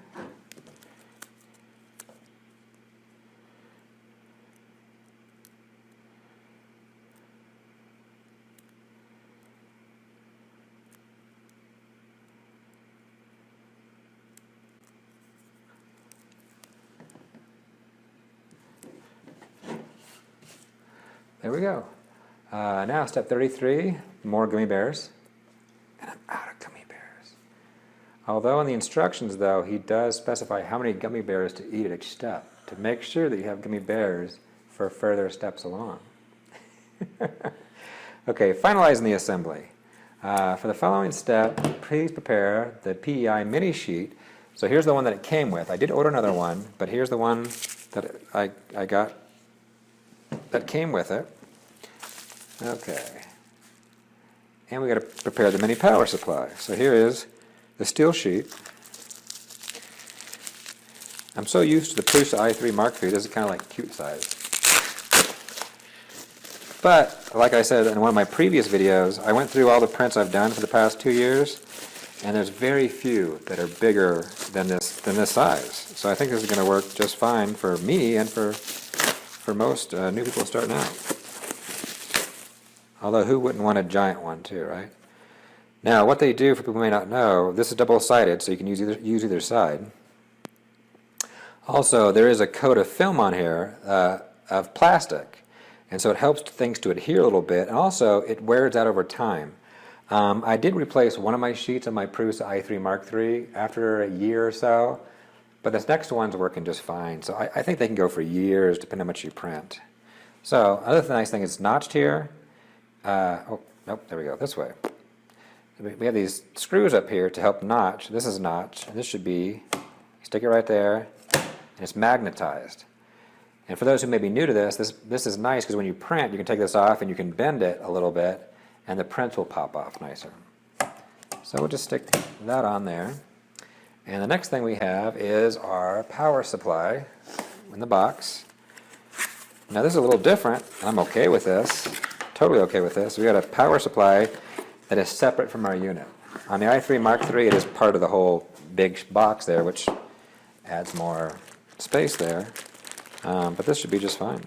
There we go. Now step 33, more gummy bears. And I'm out of gummy bears. Although in the instructions though, he does specify how many gummy bears to eat at each step to make sure that you have gummy bears for further steps along. Okay, finalizing the assembly. For the following step, please prepare the PEI mini sheet. So here's the one that it came with. I did order another one, but here's the one that I got that came with it. Okay. And we got to prepare the mini power supply. So here is the steel sheet. I'm so used to the Prusa i3 Mark III, this is kind of like cute size. But, like I said in one of my previous videos, I went through all the prints I've done for the past 2 years, and there's very few that are bigger than this size. So I think this is going to work just fine for me and for most new people starting out. Although who wouldn't want a giant one too, right? Now what they do, for people who may not know, this is double-sided, so you can use either side. Also, there is a coat of film on here of plastic, and so it helps things to adhere a little bit, and also it wears out over time. I did replace one of my sheets on my Prusa i3 Mark III after a year or so, but this next one's working just fine, so I think they can go for years depending on how much you print. So, another nice thing is it's notched here. Oh, nope, there we go, this way. We have these screws up here to help notch. This is notched, and this should be, stick it right there, and it's magnetized. And for those who may be new to this, this is nice because when you print, you can take this off and you can bend it a little bit, and the print will pop off nicer. So we'll just stick that on there. And the next thing we have is our power supply in the box. Now this is a little different, and I'm okay with this, totally okay with this. We got a power supply that is separate from our unit. On the i3 Mark III, it is part of the whole big box there, which adds more space there. But this should be just fine.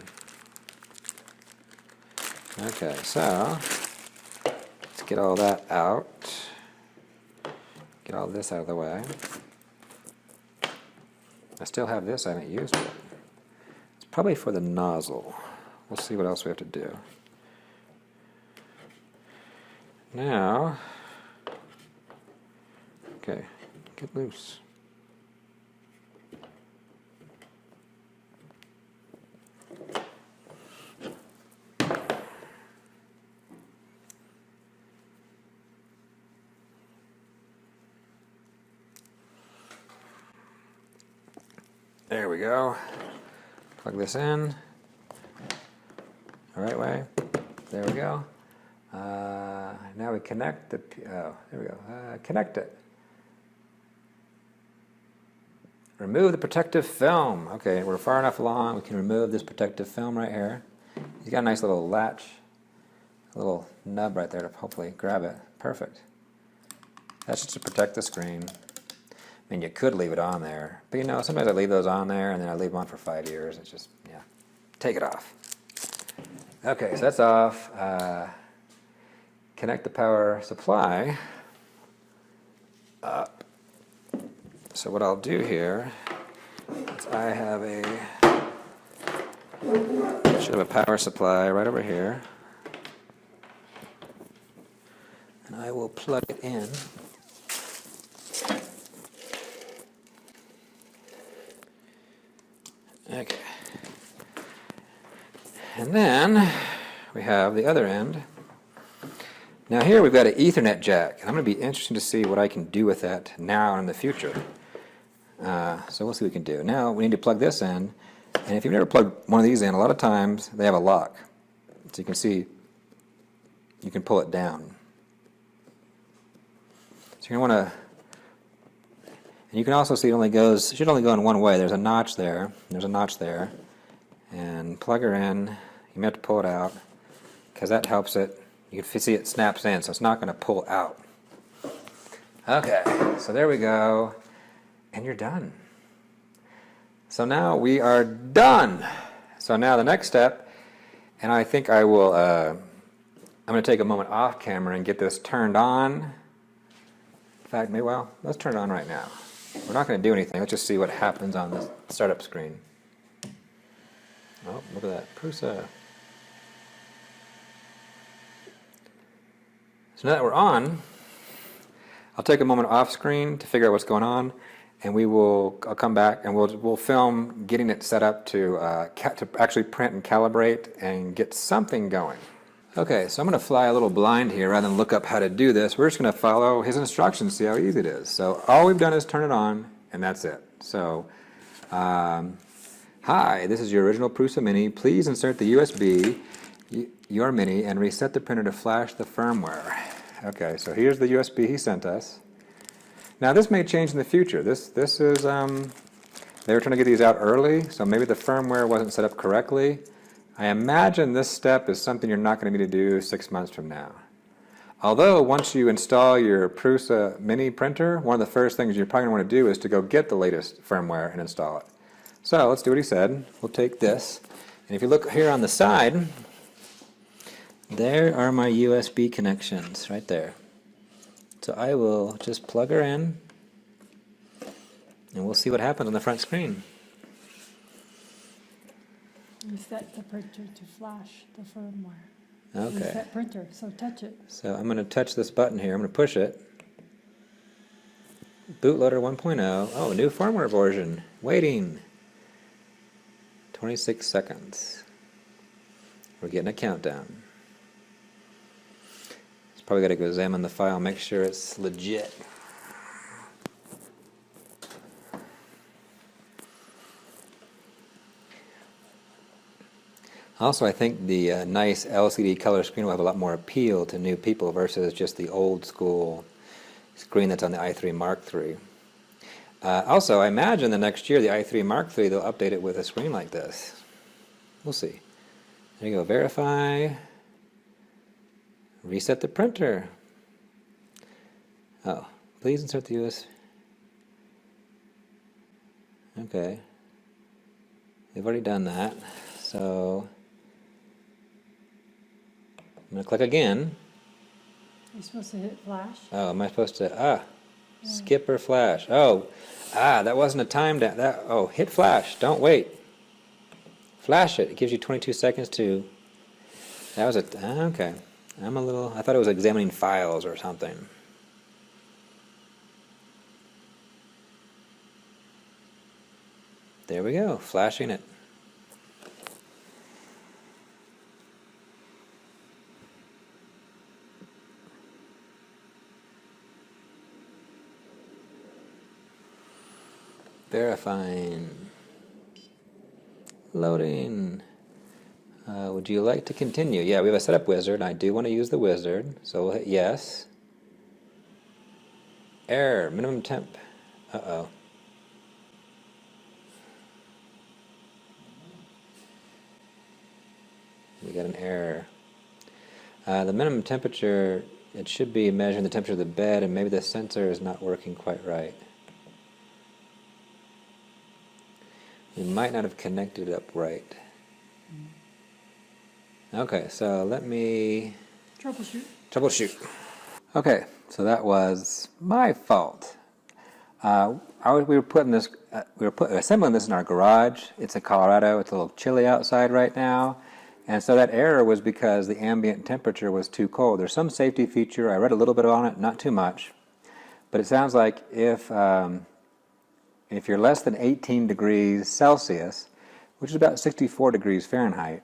Okay, so let's get all that out. Get all this out of the way. I still have this I haven't used yet. It's probably for the nozzle. We'll see what else we have to do. Now, okay, get loose. There we go. Plug this in the right way. There we go. Now we connect the, oh, there we go. Connect it. Remove the protective film. Okay, we're far enough along. We can remove this protective film right here. You got a nice little latch, a little nub right there to hopefully grab it. Perfect. That's just to protect the screen. I mean, you could leave it on there, but you know, sometimes I leave those on there and then I leave them on for 5 years. It's just, yeah, take it off. Okay, so that's off. Connect the power supply up. So what I'll do here is I have should have a power supply right over here, and I will plug it in. Okay. And then we have the other end. Now here we've got an Ethernet jack. I'm going to be interested to see what I can do with that now and in the future. So we'll see what we can do. Now we need to plug this in. And if you've never plugged one of these in, a lot of times they have a lock. So you can see you can pull it down. So you're going to want to, and you can also see it should only go in one way. There's a notch there. There's a notch there. And plug her in. You may have to pull it out because that helps it. You can see it snaps in, so it's not going to pull out. Okay, so there we go. And you're done. So now we are done. So now the next step, and I think I will, I'm going to take a moment off camera and get this turned on. In fact, maybe, well, let's turn it on right now. We're not going to do anything. Let's just see what happens on the startup screen. Oh, look at that. Prusa. So now that we're on, I'll take a moment off screen to figure out what's going on, and I'll come back and we'll film getting it set up to actually print and calibrate and get something going. Okay, so I'm going to fly a little blind here rather than look up how to do this. We're just going to follow his instructions, see how easy it is. So all we've done is turn it on, and that's it. So, hi, this is your original Prusa Mini. Please insert the USB, your Mini, and reset the printer to flash the firmware. Okay, so here's the USB he sent us. Now this may change in the future. This is, they were trying to get these out early, so maybe the firmware wasn't set up correctly. I imagine this step is something you're not going to need to do 6 months from now. Although once you install your Prusa Mini printer, one of the first things you're probably going to want to do is to go get the latest firmware and install it. So let's do what he said. We'll take this, and if you look here on the side, there are my USB connections right there. So I will just plug her in, and we'll see what happens on the front screen. You set the printer to flash the firmware. Okay. Reset printer, so touch it. So I'm going to touch this button here. I'm going to push it. Bootloader 1.0. Oh, new firmware version. Waiting. 26 seconds. We're getting a countdown. It's probably got to go examine the file, make sure it's legit. Also, I think the nice LCD color screen will have a lot more appeal to new people versus just the old school screen that's on the i3 Mark III. Also, I imagine the next year the i3 Mark III, they'll update it with a screen like this. We'll see. There you go, verify, reset the printer. Oh, please insert the USB. Okay, we've already done that, so I'm going to click again. You're supposed to hit flash. Oh, am I supposed to, skip or flash? Oh, that wasn't a time down. Hit flash, don't wait. Flash it, it gives you 22 seconds to, that was okay. I thought it was examining files or something. There we go, flashing it. Verifying. Loading. Would you like to continue? Yeah, we have a setup wizard. I do want to use the wizard, so we'll hit yes. Error, minimum temp. Uh-oh. We got an error. The minimum temperature, it should be measuring the temperature of the bed, and maybe the sensor is not working quite right. We might not have connected it up right. Okay, so let me troubleshoot. Okay, so that was my fault. We were assembling this in our garage. It's in Colorado. It's a little chilly outside right now, and so that error was because the ambient temperature was too cold. There's some safety feature. I read a little bit on it, not too much, but it sounds like if you're less than 18 degrees Celsius, which is about 64 degrees Fahrenheit,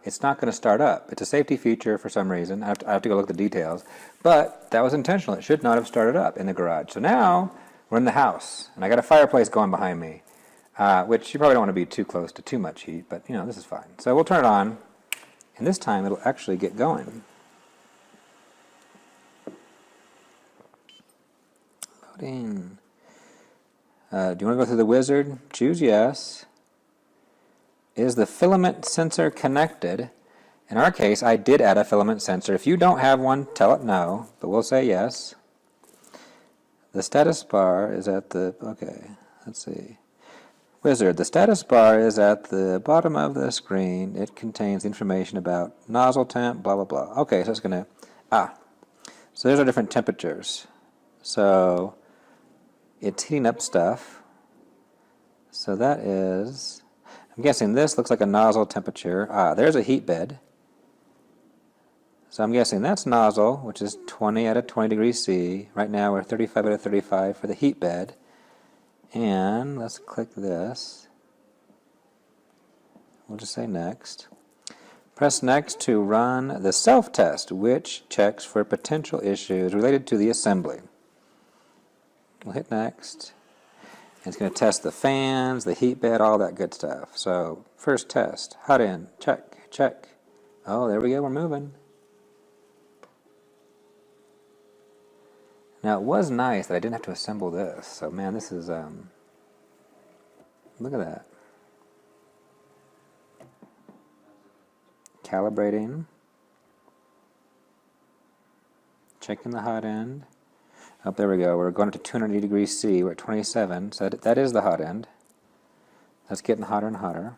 it's not going to start up. It's a safety feature for some reason. I have to go look at the details. But that was intentional. It should not have started up in the garage. So now we're in the house, and I got a fireplace going behind me, which you probably don't want to be too close to too much heat, but this is fine. So we'll turn it on, and this time it'll actually get going. Loading. Do you want to go through the wizard? Choose yes. Is the filament sensor connected? In our case, I did add a filament sensor. If you don't have one, tell it no, but we'll say yes. The status bar is at the, okay, let's see. Wizard, the status bar is at the bottom of the screen. It contains information about nozzle temp, blah, blah, blah. Okay, so it's going to, so there's our different temperatures. So it's heating up stuff. So that is, I'm guessing this looks like a nozzle temperature. There's a heat bed. So I'm guessing that's nozzle, which is 20 out of 20 degrees C. Right now we're 35 out of 35 for the heat bed. And let's click this. We'll just say next. Press next to run the self-test, which checks for potential issues related to the assembly. We'll hit next. It's going to test the fans, the heat bed, all that good stuff. So, first test, hot end, check, check. Oh, there we go, we're moving. Now, it was nice that I didn't have to assemble this. So, man, this is, look at that. Calibrating. Checking the hot end. Oh, there we go. We're going up to 280 degrees C. We're at 27, so that is the hot end. That's getting hotter and hotter.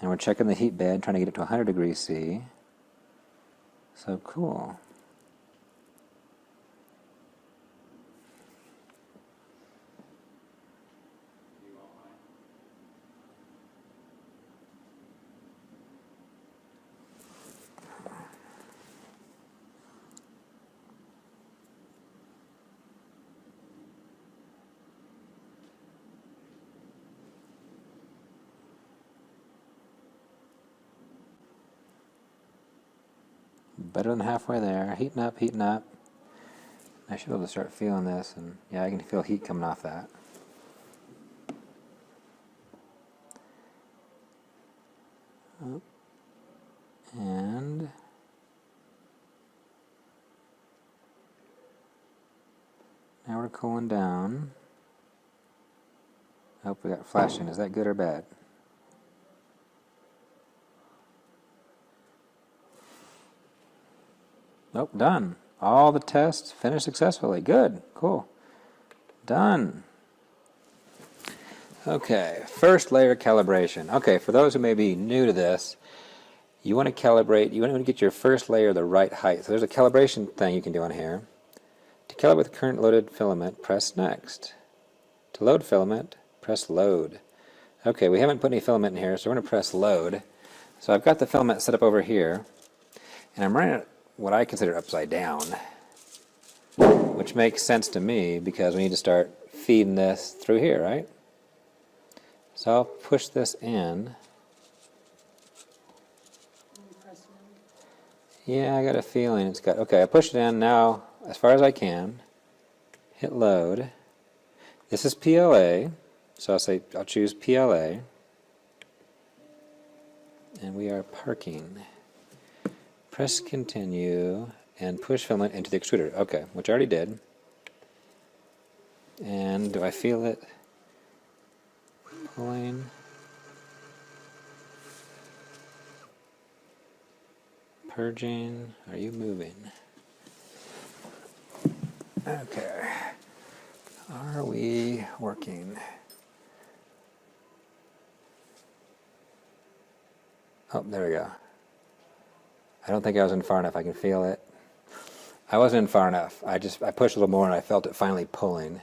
And we're checking the heat bed, trying to get it to 100 degrees C. So cool. Better than halfway there. Heating up, heating up. I should be able to start feeling this, and yeah, I can feel heat coming off that. And now we're cooling down. I hope we got flashing. Is that good or bad? Nope, done. All the tests finished successfully. Good, cool. Done. Okay, first layer calibration. Okay, for those who may be new to this, you want to calibrate, you want to get your first layer the right height. So there's a calibration thing you can do on here. To calibrate with current loaded filament, press next. To load filament, press load. Okay, we haven't put any filament in here, so we're going to press load. So I've got the filament set up over here, and I'm running it what I consider upside down, which makes sense to me because we need to start feeding this through here, right? So I'll push this in. Yeah, I got a feeling it's got, okay, I pushed it in now as far as I can. Hit load. This is PLA, so I'll choose PLA. And we are parking. Press continue and push filament into the extruder. Okay, which I already did. And do I feel it pulling? Purging. Are you moving? Okay. Are we working? Oh, there we go. I don't think I was in far enough. I can feel it. I wasn't in far enough. I pushed a little more and I felt it finally pulling.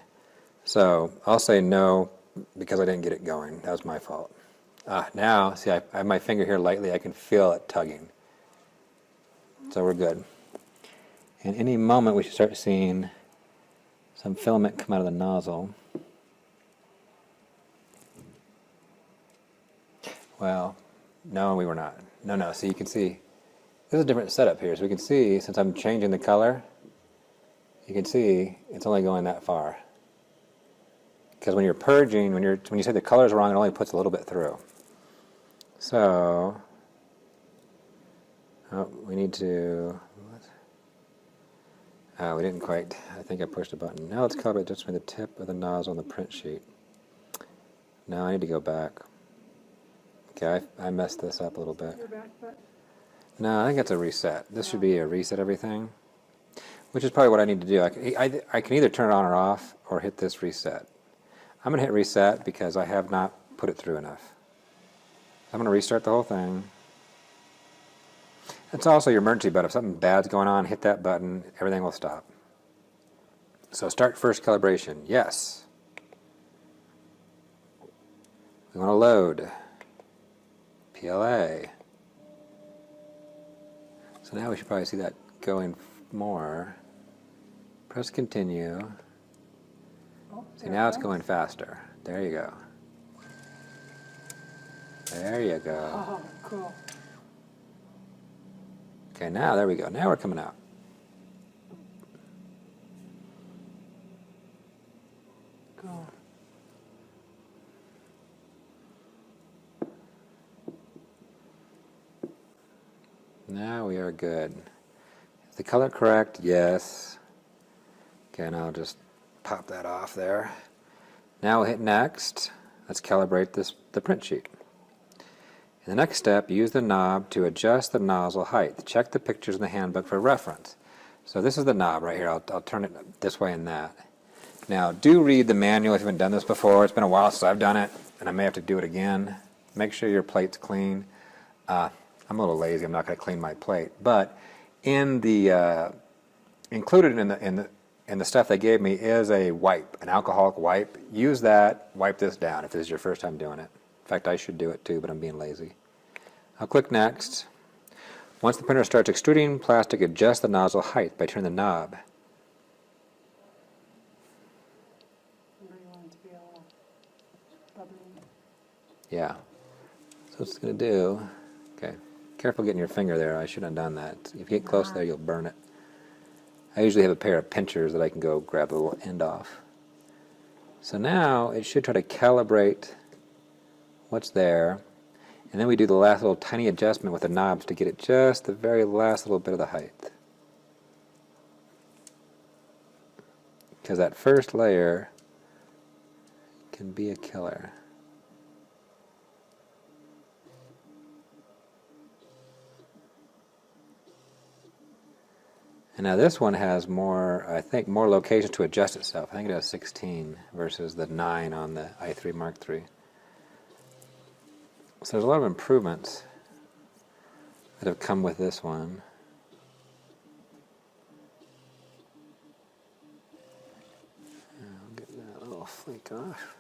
So I'll say no because I didn't get it going. That was my fault. Now, see, I have my finger here lightly. I can feel it tugging. So we're good. And any moment we should start seeing some filament come out of the nozzle. Well, no, we were not. No, so you can see, this is a different setup here. So we can see, since I'm changing the color, you can see it's only going that far. Because when you're purging, when you say the color's wrong, it only puts a little bit through. So, we need to, we didn't quite, I think I pushed a button. Now let's calibrate just between the tip of the nozzle and the print sheet. Now I need to go back. Okay, I messed this up a little bit. No, I think it's a reset. This should be a reset everything, which is probably what I need to do. I can either turn it on or off or hit this reset. I'm going to hit reset because I have not put it through enough. I'm going to restart the whole thing. It's also your emergency button. If something bad's going on, hit that button, everything will stop. So start first calibration. Yes. We want to load. PLA. So now we should probably see that going more. Press continue. See, now it's going faster. There you go. There you go. Oh, cool. Okay, now there we go. Now we're coming out. Cool. Now we are good. Is the color correct? Yes. Okay, now I'll just pop that off there. Now we'll hit next. Let's calibrate the print sheet. In the next step, use the knob to adjust the nozzle height. Check the pictures in the handbook for reference. So this is the knob right here. I'll turn it this way and that. Now, do read the manual if you haven't done this before. It's been a while since I've done it, and I may have to do it again. Make sure your plate's clean. I'm a little lazy. I'm not going to clean my plate. But in the included in the stuff they gave me is a wipe, an alcoholic wipe. Use that. Wipe this down if this is your first time doing it. In fact, I should do it too, but I'm being lazy. I'll click Next. Once the printer starts extruding plastic, adjust the nozzle height by turning the knob. Yeah. So what it's going to do, okay, careful getting your finger there. I shouldn't have done that. If you get close there, you'll burn it. I usually have a pair of pinchers that I can go grab the little end off. So now it should try to calibrate what's there. And then we do the last little tiny adjustment with the knobs to get it just the very last little bit of the height. Because that first layer can be a killer. And now this one has more, I think, more locations to adjust itself. I think it has 16 versus the 9 on the i3 Mark III. So there's a lot of improvements that have come with this one. I'll get that little flake off.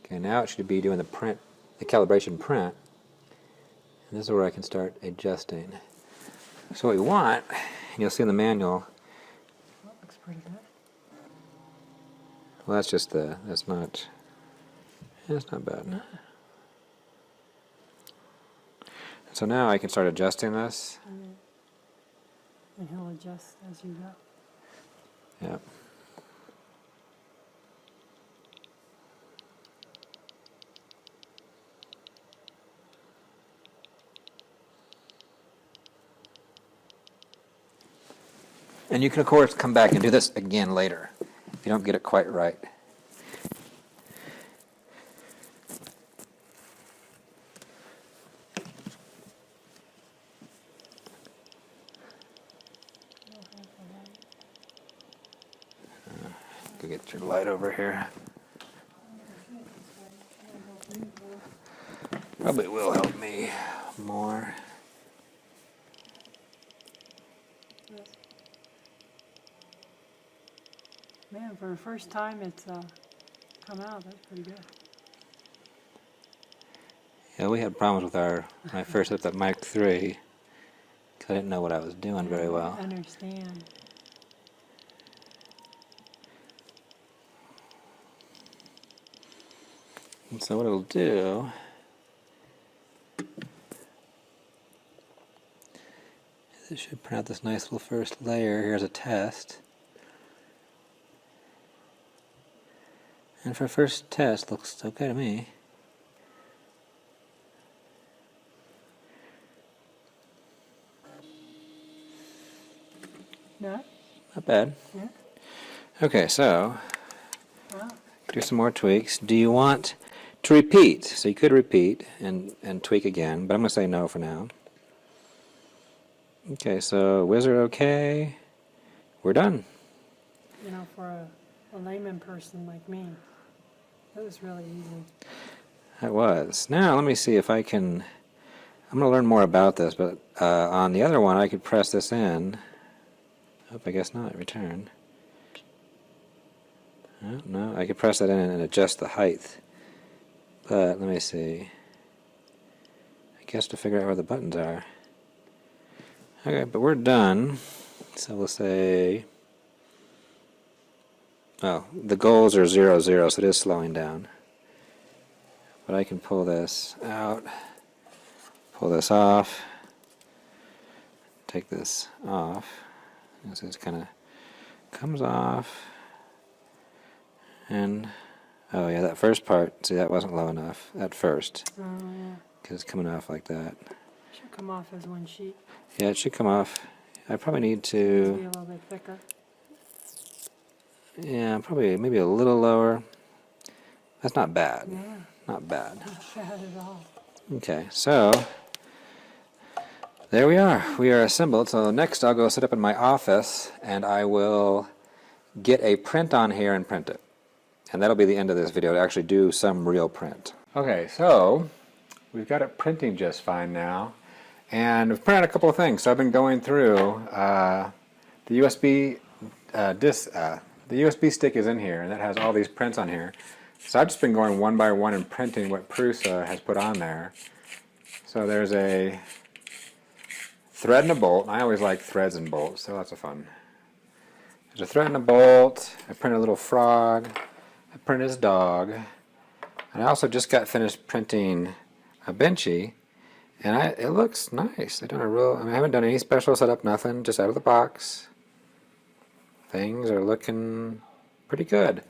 Okay, now it should be doing the print, the calibration print. And this is where I can start adjusting. So what we want, and you'll see in the manual. That looks pretty good. Well, that's just the, that's not bad. So now I can start adjusting this. And he'll adjust as you go. Yep. And you can, of course, come back and do this again later if you don't get it quite right. Go get your light over here. Probably will help me more. Man, for the first time it's come out, that's pretty good. Yeah, we had problems with our, when I first set up that Mark III, because I didn't know what I was doing very well. I understand. And so what it'll do, it should print out this nice little first layer. Here's a test. And for a first test, looks okay to me. Not? Not bad. Yeah. Okay, so Wow. do some more tweaks. Do you want to repeat? So you could repeat and tweak again, but I'm going to say no for now. Okay, so wizard okay. We're done. You know, for a layman person like me, that was really easy. That was. Now let me see if I can, I'm going to learn more about this, but on the other one I could press this in. Oh, I guess not, return. Oh, no, I could press that in and adjust the height. But let me see. I guess to figure out where the buttons are. Okay, but we're done. So we'll say, oh, the goals are 0, 0, so it is slowing down. But I can pull this out, pull this off, take this off. So it kind of comes off. And, oh yeah, that first part, see, that wasn't low enough at first. Oh, yeah. Because it's coming off like that. Should come off as one sheet. Yeah, it should come off. I probably need Be a to, little bit thicker. yeah, probably maybe a little lower. That's not bad. Yeah, Not bad. not bad at all. Okay, so there we are. We are assembled. So next I'll go set up in my office and I will get a print on here and print it. And that'll be the end of this video, to actually do some real print. Okay, so we've got it printing just fine now. And we've printed a couple of things. So I've been going through the USB the USB stick is in here, and that has all these prints on here. So I've just been going one by one and printing what Prusa has put on there. So there's a thread and a bolt. I always like threads and bolts. They're lots of fun. There's a thread and a bolt. I printed a little frog. I printed his dog. And I also just got finished printing a benchy. And it looks nice. I haven't done any special setup, nothing, just out of the box. Things are looking pretty good.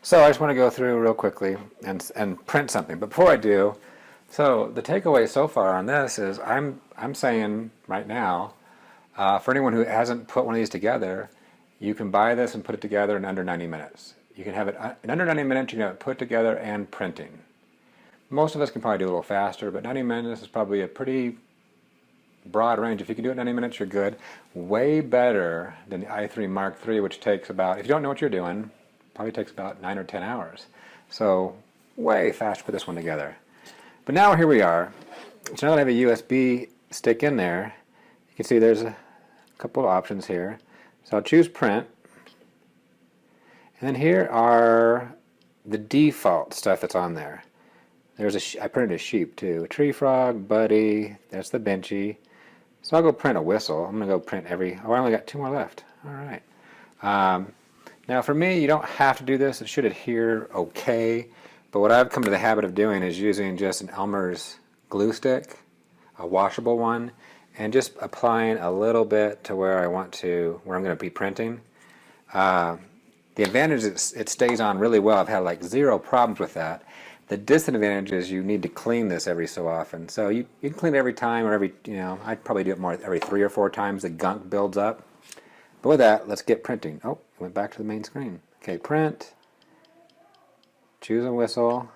So I just want to go through real quickly and print something. But before I do, so the takeaway so far on this is I'm saying right now, for anyone who hasn't put one of these together, you can buy this and put it together in under 90 minutes. You can have it in under 90 minutes. You can have it put together and printing. Most of us can probably do a little faster, but 90 minutes is probably a pretty broad range. If you can do it in 90 minutes, you're good. Way better than the i3 Mark III, which takes about, if you don't know what you're doing, probably takes about 9 or 10 hours. So way faster to put this one together. But now here we are. So now that I have a USB stick in there, you can see there's a couple of options here. So I'll choose print. And then here are the default stuff that's on there. There's I printed a sheep too. A tree frog, buddy, that's the benchy. So I'll go print a whistle. I'm going to go print oh, I only got 2 more left. All right. Now for me, you don't have to do this. It should adhere okay. But what I've come to the habit of doing is using just an Elmer's glue stick, a washable one, and just applying a little bit to where I'm going to be printing. The advantage is it stays on really well. I've had like 0 problems with that. The disadvantage is you need to clean this every so often. So you can clean it every time, or I'd probably do it more every 3 or 4 times the gunk builds up. But with that, let's get printing. Oh, it went back to the main screen. Okay, print. Choose a whistle.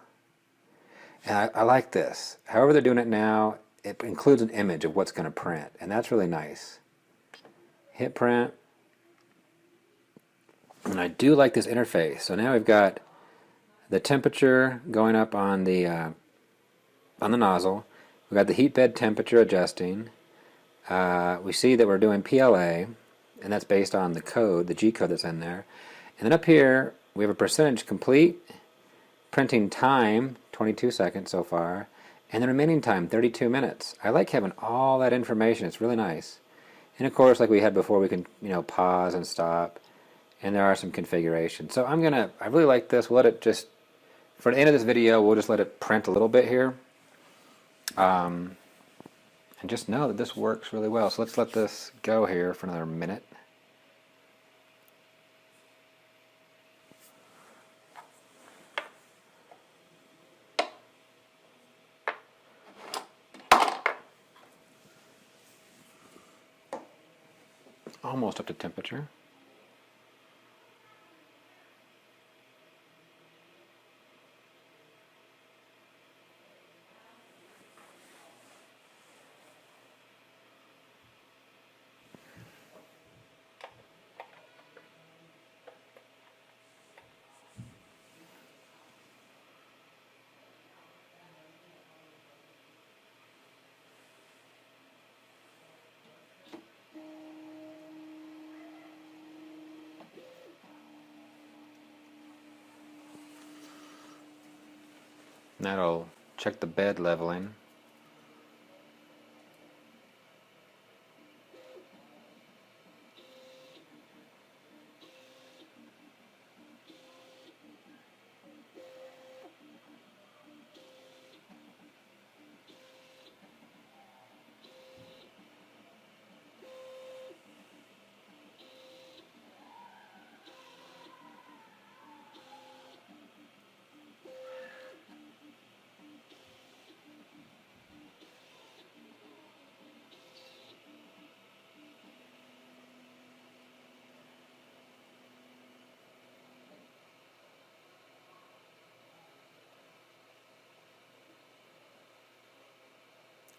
And I like this. However they're doing it now, it includes an image of what's going to print, and that's really nice. Hit print. And I do like this interface. So now we've got the temperature going up on the nozzle. We've got the heat bed temperature adjusting. We see that we're doing PLA, and that's based on the code, the G code that's in there. And then up here, we have a percentage complete, printing time, 22 seconds so far, and the remaining time, 32 minutes. I like having all that information. It's really nice. And of course, like we had before, we can pause and stop, and there are some configurations. So I really like this. We'll let it just, for the end of this video, we'll just let it print a little bit here. And just know that this works really well. So let's let this go here for another minute. Almost up to temperature. That'll check the bed leveling.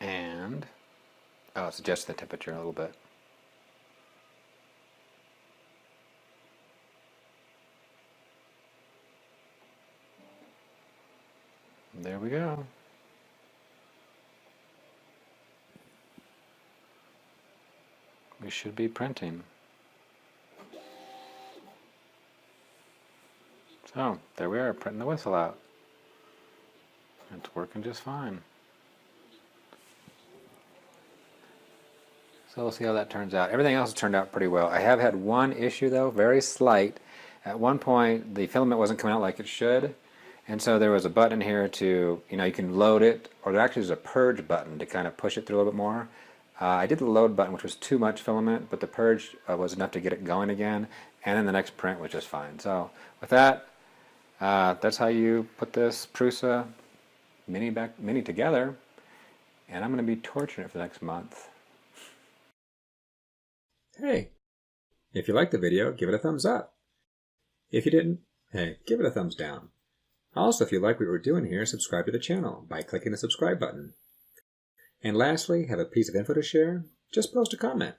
And it's adjusting the temperature a little bit. There we go. We should be printing. So, there we are, printing the whistle out. It's working just fine. So we'll see how that turns out. Everything else has turned out pretty well. I have had one issue though, very slight. At one point, the filament wasn't coming out like it should. And so there was a button here to, you can load it, or there actually is a purge button to kind of push it through a little bit more. I did the load button, which was too much filament, but the purge was enough to get it going again. And then the next print was just fine. So with that, That's how you put this Prusa mini together, and I'm going to be torturing it for the next month. Hey, if you liked the video, give it a thumbs up. If you didn't, hey, give it a thumbs down. Also, if you like what we're doing here, subscribe to the channel by clicking the subscribe button. And lastly, have a piece of info to share? Just post a comment.